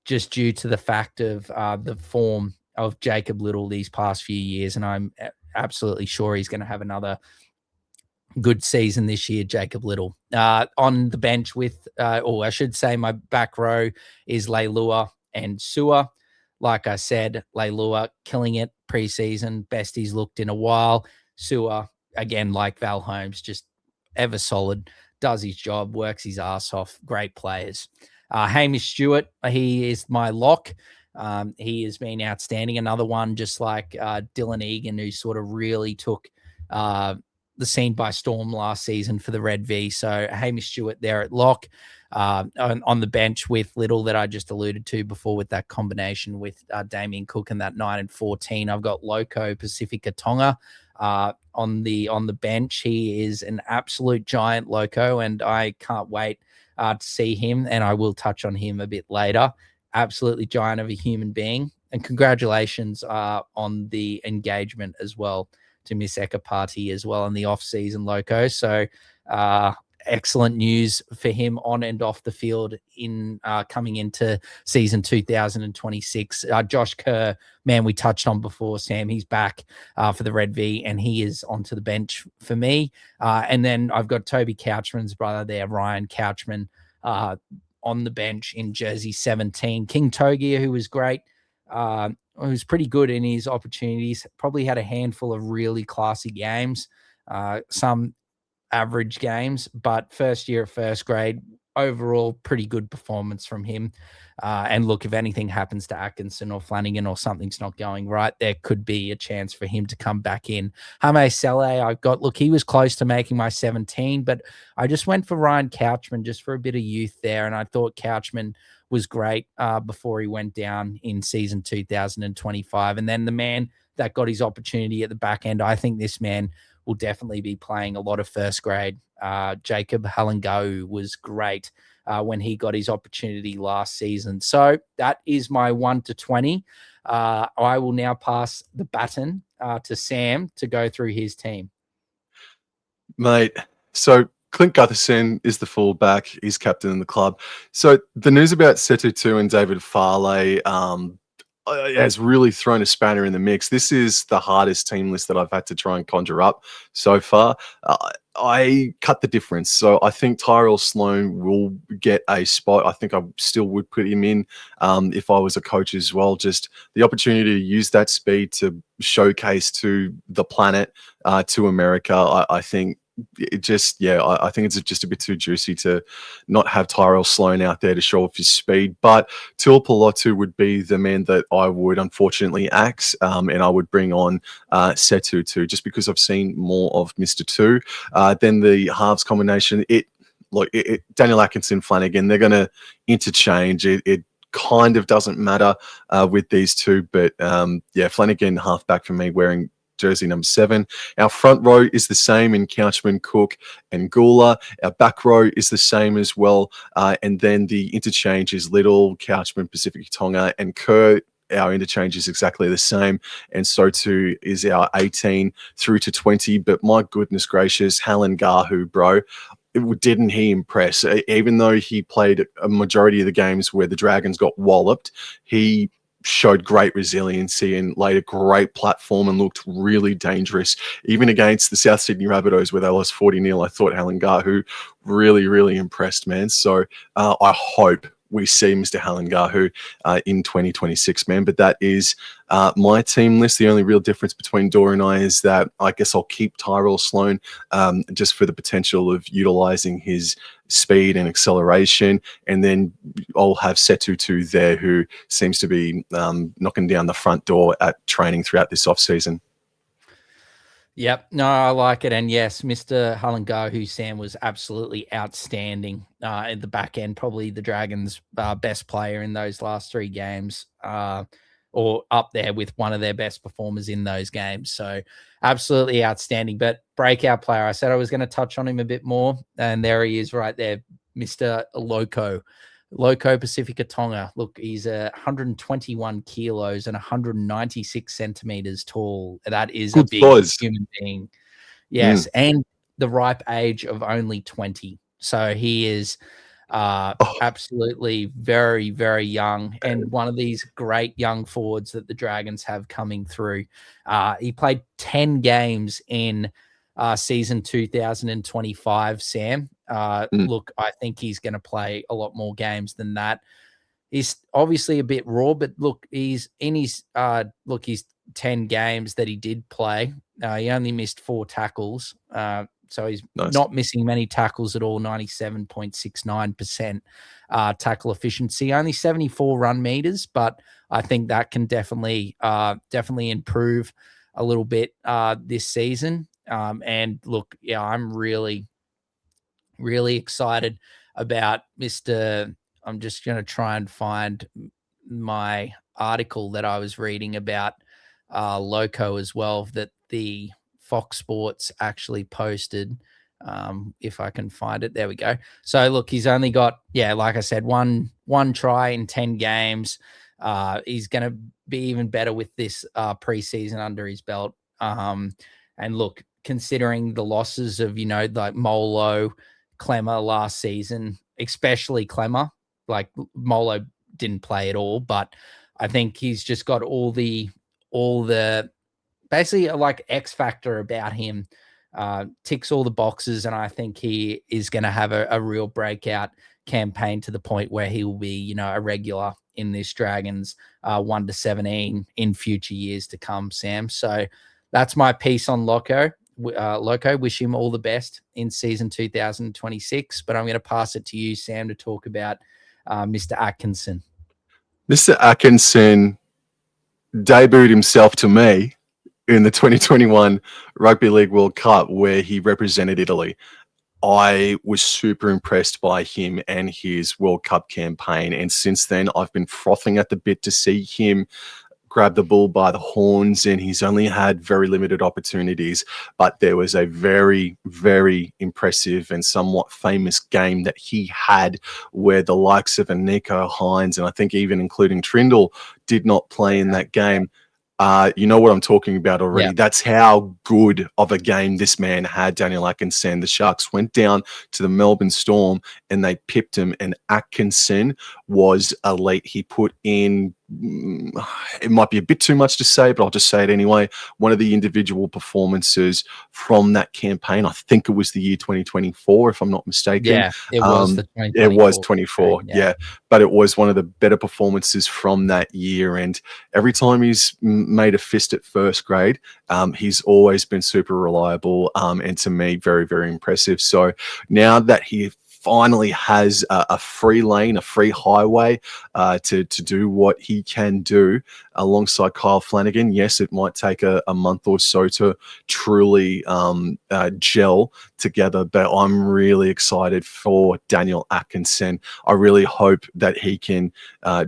just due to the fact of the form of Jacob Little these past few years. And I'm absolutely sure he's going to have another good season this year, Jacob Little. On the bench with, or I should say my back row is Leilua and Sewer. Like I said, Leilua killing it preseason, best he's looked in a while. Sewer, again, like Val Holmes, just ever solid, does his job, works his ass off, great players. Hamish Stewart, he is my lock. He has been outstanding. Another one just like Dylan Egan, who sort of really took the scene by storm last season for the Red V. So Hamish Stewart there at lock. On the bench with Little that I just alluded to before with that combination with Damien Cook and that 9-14. I've got Loco Pacifica Tonga on the bench. He is an absolute giant, Loco, and I can't wait to see him, and I will touch on him a bit later. Absolutely giant of a human being. And congratulations on the engagement as well to Miss Ekapati as well in the off-season, Loco. So excellent news for him on and off the field in coming into season 2026. Josh Kerr, man, we touched on before, Sam, he's back for the Red V, and he is onto the bench for me. And then I've got Toby Couchman's brother there, Ryan Couchman, on the bench in jersey 17. King Togia, who was great, who's pretty good in his opportunities, probably had a handful of really classy games, some average games, but first year at first grade, overall pretty good performance from him. And look, if anything happens to Atkinson or Flanagan or something's not going right, there could be a chance for him to come back in. Hame Sele, he was close to making my 17, but I just went for Ryan Couchman just for a bit of youth there. And I thought Couchman was great before he went down in season 2025. And then the man that got his opportunity at the back end, I think this man will definitely be playing a lot of first grade. Jacob Halangau was great when he got his opportunity last season. So that is my 1 to 20. I will now pass the baton to Sam to go through his team. Mate, so Clint Gutherson is the fullback. He's captain in the club. So the news about Setutu and David Farley has really thrown a spanner in the mix. This is the hardest team list that I've had to try and conjure up so far. I cut the difference. So I think Tyrell Sloan will get a spot. I think I still would put him in if I was a coach as well. Just the opportunity to use that speed to showcase to the planet, to America. I think it just, yeah, I think it's just a bit too juicy to not have Tyrell Sloan out there to show off his speed. But Tuipulotu would be the man that I would unfortunately axe, and I would bring on Setu too, just because I've seen more of Mr. Two. Then the halves combination, Daniel Atkinson, Flanagan, they're going to interchange. It kind of doesn't matter with these two, but yeah, Flanagan halfback for me, wearing jersey number 7. Our front row is the same in Couchman, Cook, and Gula. Our back row is the same as well, and then the interchange is Little, Couchman, Pacific Tonga, and Kerr. Our interchange is exactly the same, and so too is our 18 through to 20. But my goodness gracious, Halangahu, bro, didn't he impress? Even though he played a majority of the games where the Dragons got walloped, he showed great resiliency and laid a great platform and looked really dangerous. Even against the South Sydney Rabbitohs where they lost 40-0, I thought Halangahu really, really impressed, man. So I hope we see Mr. Halangahu in 2026, man. But that is my team list. The only real difference between Dor and I is that I guess I'll keep Tyrell Sloan just for the potential of utilizing his speed and acceleration. And then I'll have Setu there, who seems to be knocking down the front door at training throughout this offseason. Yep. No, I like it. And yes, Mr. Halangahu, Sam, was absolutely outstanding at the back end. Probably the Dragons' best player in those last 3 games, or up there with one of their best performers in those games. So absolutely outstanding. But breakout player, I said I was going to touch on him a bit more. And there he is right there, Mr. Loco Pacifica Tonga. Look, he's 121 kilos and 196 centimeters tall. That is a big human being. Yes, and the ripe age of only 20. So he is absolutely very, very young, and one of these great young forwards that the Dragons have coming through. He played 10 games in season 2025, Sam. Look, I think he's going to play a lot more games than that. He's obviously a bit raw, but look, he's in his his 10 games that he did play. He only missed 4 tackles. So he's not missing many tackles at all, 97.69% tackle efficiency, only 74 run meters, but I think that can definitely improve a little bit this season. And look, yeah, I'm really, really excited about Mr. I'm just going to try and find my article that I was reading about Loco as well, that the Fox Sports actually posted. If I can find it, there we go. So look, he's only got, like I said, one try in 10 games. He's going to be even better with this preseason under his belt. And look, considering the losses of, like Molo, Clemmer last season, especially Clemmer, like Molo didn't play at all, but I think he's just got all the basically like X factor about him, ticks all the boxes. And I think he is going to have a real breakout campaign to the point where he will be, a regular in this Dragons 1 to 17 in future years to come, Sam. So that's my piece on Loco. Wish him all the best in season 2026, but I'm going to pass it to you, Sam, to talk about Mr. Atkinson. Mr. Atkinson debuted himself to me in the 2021 Rugby League World Cup, where he represented Italy. I was super impressed by him and his World Cup campaign, and since then I've been frothing at the bit to see him grab the bull by the horns, and he's only had very limited opportunities, but there was a very, very impressive and somewhat famous game that he had where the likes of Nico Hines, and I think even including Trindle, did not play in that game. You know what I'm talking about already. Yeah. That's how good of a game this man had, Daniel Atkinson. The Sharks went down to the Melbourne Storm and they pipped him, and Atkinson was elite. He put in it might be a bit too much to say, but I'll just say it anyway. One of the individual performances from that campaign, I think it was the year 2024, if I'm not mistaken. Yeah, it was the It was 2024 24, campaign, yeah. But it was one of the better performances from that year. And every time he's made a fist at first grade, he's always been super reliable, and to me, very, very impressive. So now that he finally has a free lane, a free highway to do what he can do alongside Kyle Flanagan. Yes, it might take a month or so to truly gel together, but I'm really excited for Daniel Atkinson. I really hope that he can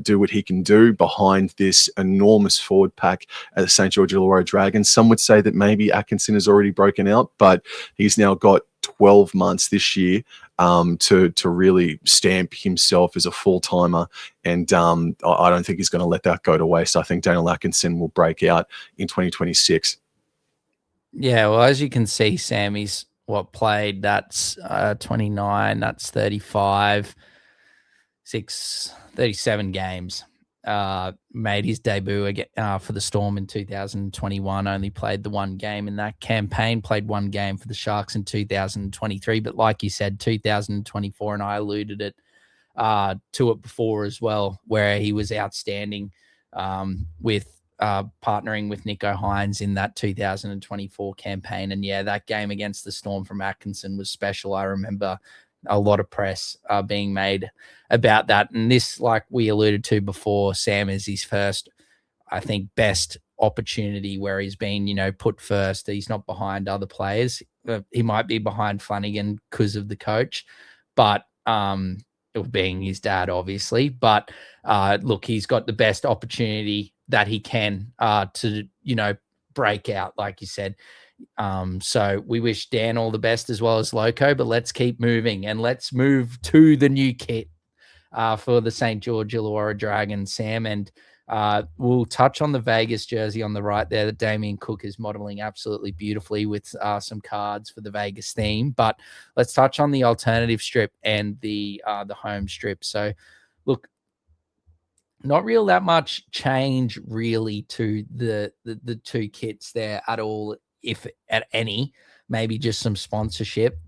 do what he can do behind this enormous forward pack at the St. George Illawarra Dragons. Some would say that maybe Atkinson has already broken out, but he's now got 12 months this year to really stamp himself as a full-timer, and I don't think he's going to let that go to waste. I think Daniel Atkinson will break out in 2026. Yeah, well, as you can see, Sammy's played, that's 29, that's 35, 37 games. Made his debut again for the Storm in 2021, only played the one game in that campaign, played one game for the Sharks in 2023. But like you said, 2024, and I alluded to it before as well, where he was outstanding with partnering with Nico Hines in that 2024 campaign. And yeah, that game against the Storm from Atkinson was special. I remember a lot of press being made about that. And this, like we alluded to before, Sam, is his first, I think, best opportunity where he's been, put first. He's not behind other players. He might be behind Flanagan because of the coach, but being his dad, obviously. But look, he's got the best opportunity that he can to, break out, like you said. So we wish Dan all the best as well as Loco, but let's keep moving and let's move to the new kit for the St. George Illawarra Dragons, Sam. And we'll touch on the Vegas jersey on the right there that Damien Cook is modeling absolutely beautifully with some cards for the Vegas theme. But let's touch on the alternative strip and the home strip. So look, not real that much change really to the two kits there at all, if at any. Maybe just some sponsorship.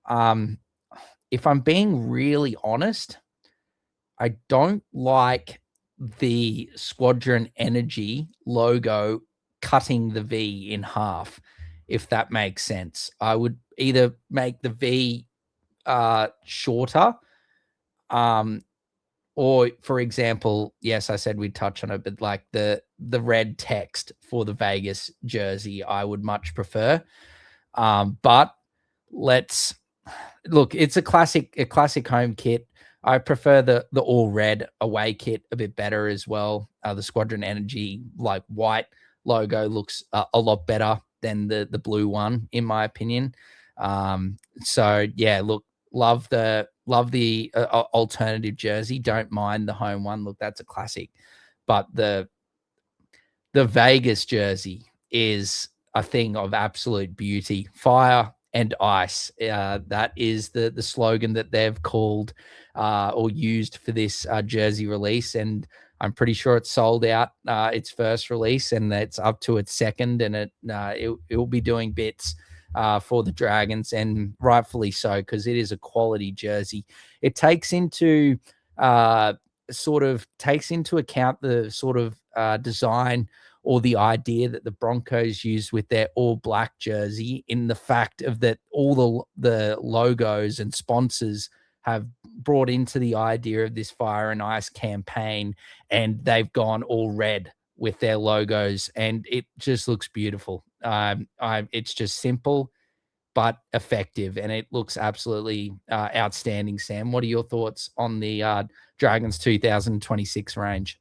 If I'm being really honest, I don't like the Squadron Energy logo cutting the V in half, if that makes sense. I would either make the V shorter, or, for example, yes, I said we'd touch on it, but like the red text for the Vegas jersey, I would much prefer. But let's look, it's a classic home kit. I prefer the all red away kit a bit better as well. The Squadron Energy like white logo looks a lot better than the blue one, in my opinion. So yeah, look, love the alternative jersey. Don't mind the home one. Look, that's a classic. But the Vegas jersey is a thing of absolute beauty. Fire and ice. That is the slogan that they've called or used for this jersey release. And I'm pretty sure it's sold out its first release, and it's up to its second, and it will be doing bits for the Dragons, and rightfully so, because it is a quality jersey. It takes into account the sort of design or the idea that the Broncos use with their all black jersey, in the fact of that all the logos and sponsors have brought into the idea of this Fire and Ice campaign, and they've gone all red with their logos, and it just looks beautiful. It's just simple but effective, and it looks absolutely outstanding. Sam, what are your thoughts on the Dragons 2026 range?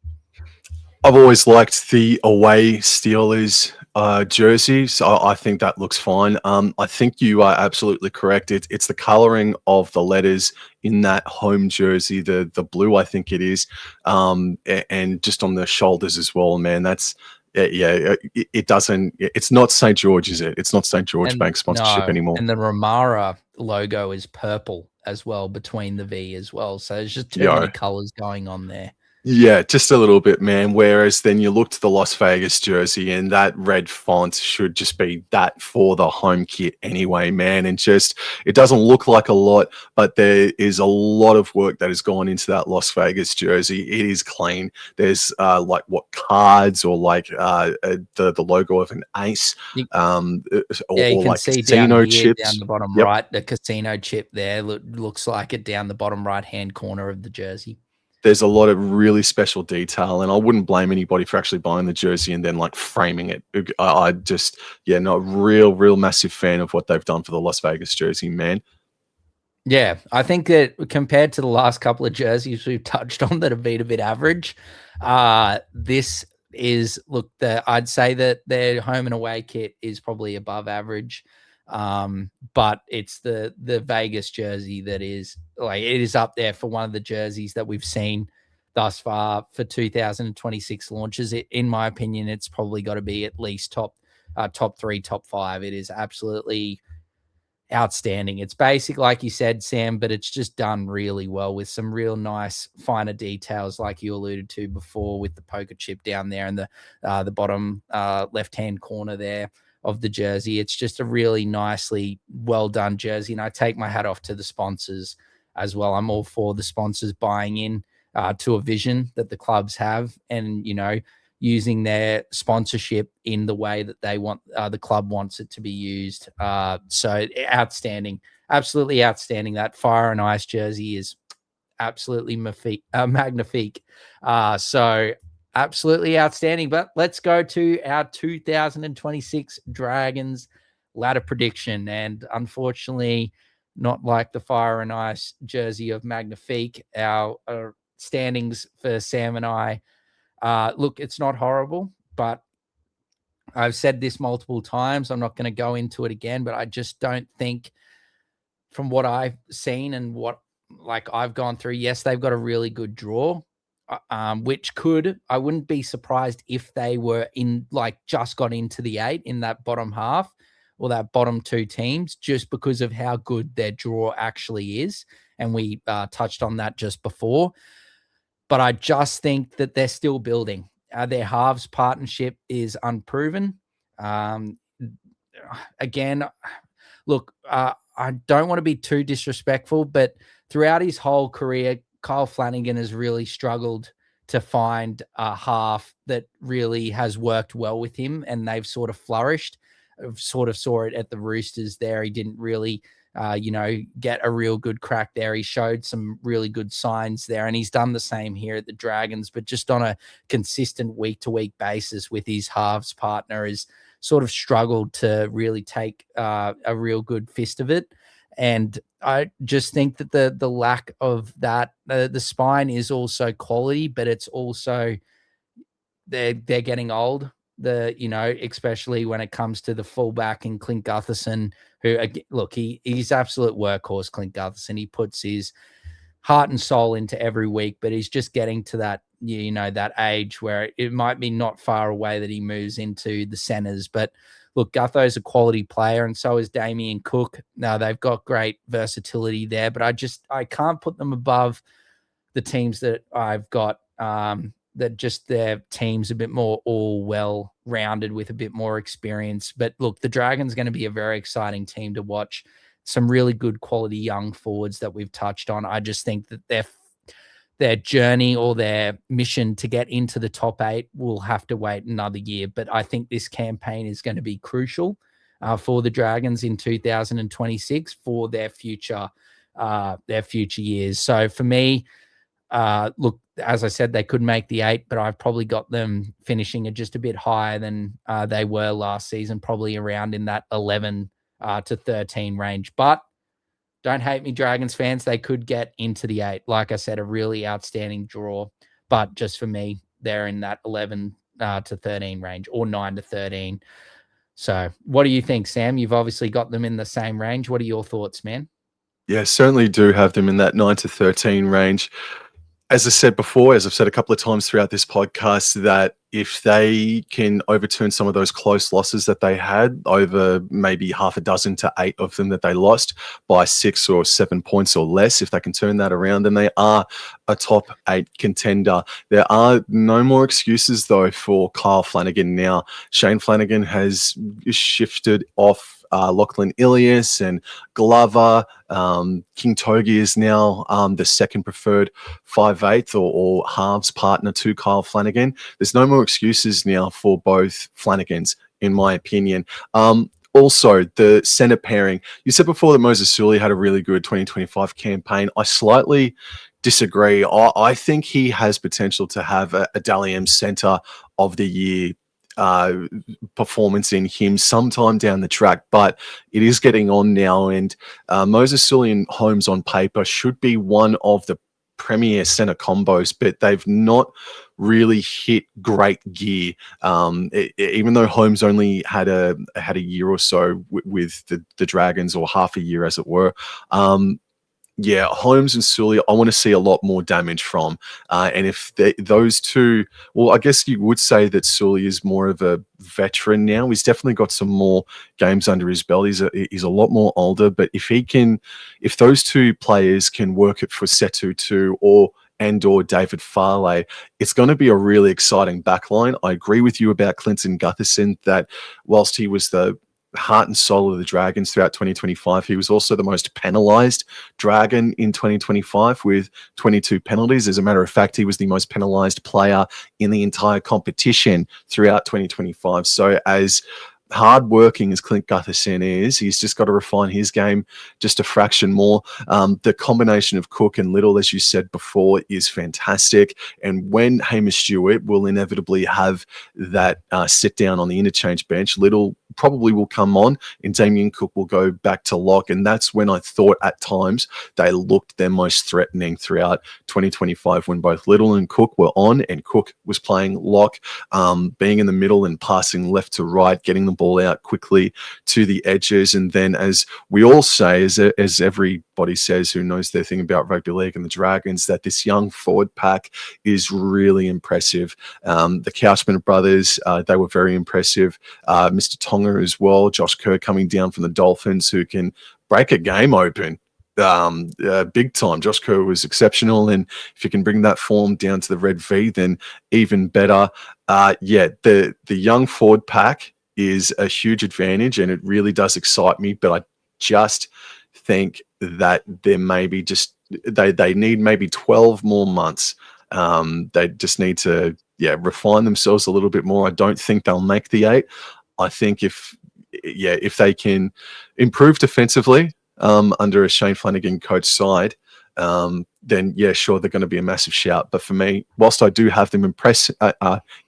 I've always liked the away Steelers jersey, so I think that looks fine. I think you are absolutely correct. It's the coloring of the letters in that home jersey, the blue, I think it is, and just on the shoulders as well, man. That's it doesn't. It's not St. George, is it? It's not St. George Bank sponsorship anymore. And the Ramara logo is purple as well between the V as well. So there's just too many colors going on there. Yeah, just a little bit, man. Whereas then you look to the Las Vegas jersey and that red font should just be that for the home kit anyway, man. And just, it doesn't look like a lot, but there is a lot of work that has gone into that Las Vegas jersey. It is clean. There's like what cards or like the logo of an ace, You, or, yeah, you or can like see down casino here, down chips. the bottom Yep. right, the casino chip there looks like it down the bottom right-hand corner of the jersey. There's a lot of really special detail, and I wouldn't blame anybody for actually buying the jersey and then like framing it. I just, yeah, not real massive fan of what they've done for the Las Vegas jersey, man. Yeah, I think that compared to the last couple of jerseys we've touched on that have been a bit average, this is I'd say that their home and away kit is probably above average. But it's the Vegas jersey that is like, it is up there for one of the jerseys that we've seen thus far for 2026 launches. In my opinion, it's probably got to be at least top 3, top 5. It is absolutely outstanding. It's basic, like you said, Sam, but it's just done really well with some real nice finer details, like you alluded to before, with the poker chip down there and the bottom left-hand corner there of the jersey. It's just a really nicely well done jersey, and I take my hat off to the sponsors as well. I'm all for the sponsors buying in to a vision that the clubs have, and using their sponsorship in the way that they want, the club wants it to be used. So outstanding, absolutely outstanding. That Fire and Ice jersey is absolutely magnifique. So absolutely outstanding. But let's go to our 2026 Dragons ladder prediction. And unfortunately, not like the Fire and Ice jersey of Magnifique, our standings for Sam and I, look, it's not horrible, but I've said this multiple times. I'm not going to go into it again, but I just don't think, from what I've seen and what I've gone through, yes, they've got a really good draw, which I wouldn't be surprised if they were just got into the 8 in that bottom half or that bottom 2 teams, just because of how good their draw actually is. And we touched on that just before. But I just think that they're still building. Their halves partnership is unproven. Again, look, I don't want to be too disrespectful, but throughout his whole career, Kyle Flanagan has really struggled to find a half that really has worked well with him, and they've sort of flourished. Sort of saw it at the Roosters there. He didn't really get a real good crack there. He showed some really good signs there, and he's done the same here at the Dragons, but just on a consistent week-to-week basis with his halves partner has sort of struggled to really take a real good fist of it. And I just think that the lack of that, the spine is also quality, but it's also they're getting old. Especially when it comes to the fullback and Clint Gutherson, who, look, he's absolute workhorse, Clint Gutherson. He puts his heart and soul into every week, but he's just getting to that, that age where it might be not far away that he moves into the centers. But look, Gutho's a quality player, and so is Damien Cook. Now, they've got great versatility there, but I can't put them above the teams that I've got, that just their team's a bit more all well rounded with a bit more experience. But look, the Dragons going to be a very exciting team to watch. Some really good quality young forwards that we've touched on. I just think that their journey or their mission to get into the top 8 will have to wait another year. But I think this campaign is going to be crucial for the Dragons in 2026 for their future years. So for me, look, as I said, they could make the 8, but I've probably got them finishing at just a bit higher than they were last season, probably around in that 11 to 13 range. But don't hate me, Dragons fans. They could get into the 8. Like I said, a really outstanding draw. But just for me, they're in that 11 to 13 range, or 9 to 13. So what do you think, Sam? You've obviously got them in the same range. What are your thoughts, man? Yeah, certainly do have them in that 9 to 13 range. as I said before, as I've said a couple of times throughout this podcast, that if they can overturn some of those close losses that they had, over maybe half a dozen to 8 of them that they lost by 6 or 7 points or less, if they can turn that around, then they are a top 8 contender. There are no more excuses, though, for Kyle Flanagan now. Shane Flanagan has shifted off Lachlan Ilias and Glover. King Togi is now the second preferred 5/8 or halves partner to Kyle Flanagan. There's no more excuses now for both Flanagans, in my opinion. Also, the centre pairing. You said before that Moses Suli had a really good 2025 campaign. I slightly disagree. I think he has potential to have a Dally M Centre of the Year performance in him sometime down the track, but it is getting on now, and Moses Sully and Holmes on paper should be one of the premier center combos, but they've not really hit great gear. Even though Holmes only had a year or so with the Dragons, or half a year as it were. Yeah, Holmes and Sully, I want to see a lot more damage from. And if those two, well, I guess you would say that Sully is more of a veteran now. He's definitely got some more games under his belt. He's a lot more older. But if those two players can work it for Setu too, or David Farley, it's going to be a really exciting backline. I agree with you about Clinton Gutherson, that whilst he was the heart and soul of the Dragons throughout 2025, he was also the most penalised Dragon in 2025 with 22 penalties. As a matter of fact, he was the most penalised player in the entire competition throughout 2025. So as hardworking as Clint Gutherson is, he's just got to refine his game just a fraction more. The combination of Cook and Little, as you said before, is fantastic. And when Hamish Stewart will inevitably have that sit down on the interchange bench, Little probably will come on and Damien Cook will go back to lock. And that's when I thought at times they looked their most threatening throughout 2025, when both Little and Cook were on and Cook was playing lock, being in the middle and passing left to right, getting the ball out quickly to the edges. And then, as we all say, as everybody says who knows their thing about rugby league and the Dragons, that this young forward pack is really impressive. The Couchman brothers, they were very impressive. Mr. Tonga as well, Josh Kerr coming down from the Dolphins, who can break a game open big time. Josh Kerr was exceptional, and if you can bring that form down to the Red V, then even better. The young forward pack is a huge advantage, and it really does excite me. But I just think that there may be they need maybe 12 more months. They just need to refine themselves a little bit more. I don't think they'll make the 8. I think if they can improve defensively under a Shane Flanagan coach side, then sure, they're going to be a massive shout. But for me, whilst I do have them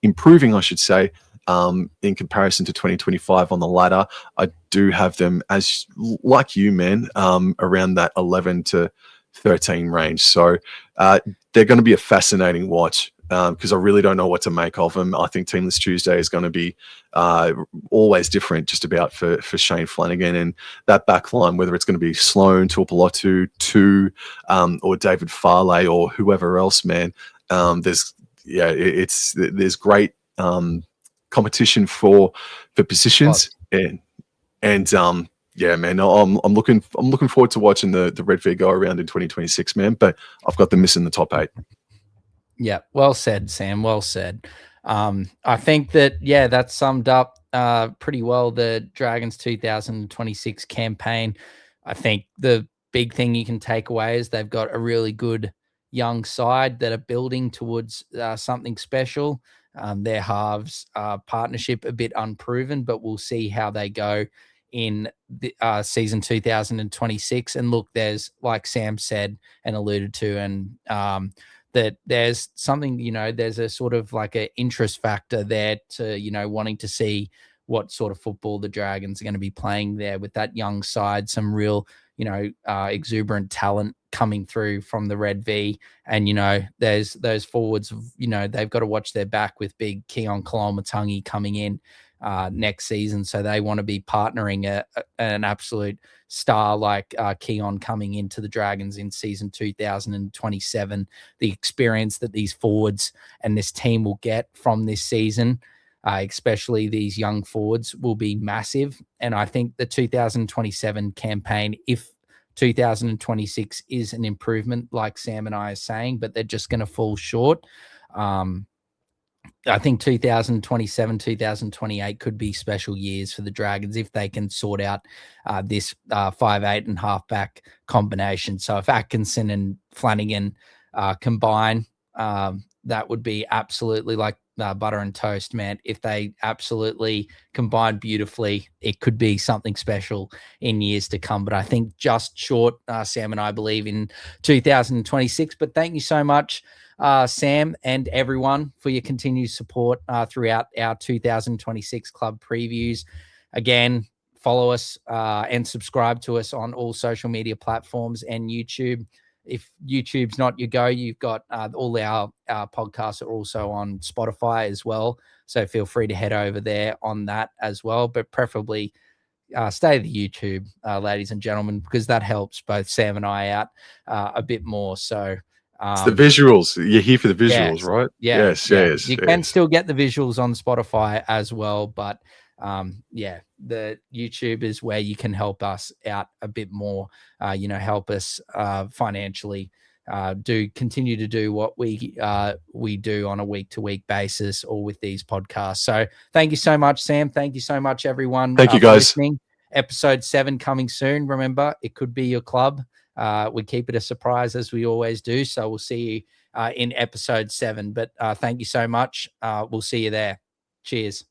improving, I should say, in comparison to 2025 on the ladder, I do have them as, like you, man, around that 11 to 13 range. So they're going to be a fascinating watch. Because I really don't know what to make of them. I think Teamless Tuesday is going to be always different, just about for Shane Flanagan, and that back line, whether it's going to be Sloan, Tuipulotu, or David Farley, or whoever else, man. There's great competition for positions, man. I'm looking forward to watching the Red V go around in 2026, man. But I've got them missing the top 8. Yeah, well said, Sam. Well said. I think that, that summed up pretty well the Dragons 2026 campaign. I think the big thing you can take away is they've got a really good young side that are building towards something special. Their halves partnership a bit unproven, but we'll see how they go in the season 2026. And look, there's, like Sam said and alluded to, and that there's something, there's a sort of like an interest factor there to, wanting to see what sort of football the Dragons are going to be playing there with that young side, some real, exuberant talent coming through from the Red V. And, there's those forwards, they've got to watch their back with big Keon Kalamatangi coming in. next season. So they want to be partnering an absolute star like Keon coming into the Dragons in season 2027. The experience that these forwards and this team will get from this season, especially these young forwards, will be massive. And I think the 2027 campaign, if 2026 is an improvement, like Sam and I are saying, but they're just going to fall short. I think 2027, 2028 could be special years for the Dragons if they can sort out this 5'8" and halfback combination. So if Atkinson and Flanagan combine, that would be absolutely like butter and toast, man. If they absolutely combine beautifully, it could be something special in years to come. But I think just short, Sam and I believe in 2026. But thank you so much, Sam, and everyone for your continued support throughout our 2026 club previews. Again, follow us and subscribe to us on all social media platforms and YouTube. If YouTube's not your go, you've got all our podcasts are also on Spotify as well. So feel free to head over there on that as well. But preferably stay to the YouTube, ladies and gentlemen, because that helps both Sam and I out a bit more. So it's the visuals. You're here for the visuals, yes, right? Yeah, Yes. You can still get the visuals on Spotify as well, but the YouTube is where you can help us out a bit more. Help us financially. Continue to do what we do on a week-to-week basis, or with these podcasts. So thank you so much, Sam. Thank you so much, everyone. Thank you, for guys. listening. Episode 7 coming soon. Remember, it could be your club. We keep it a surprise as we always do. So we'll see you in episode 7. But thank you so much. We'll see you there. Cheers.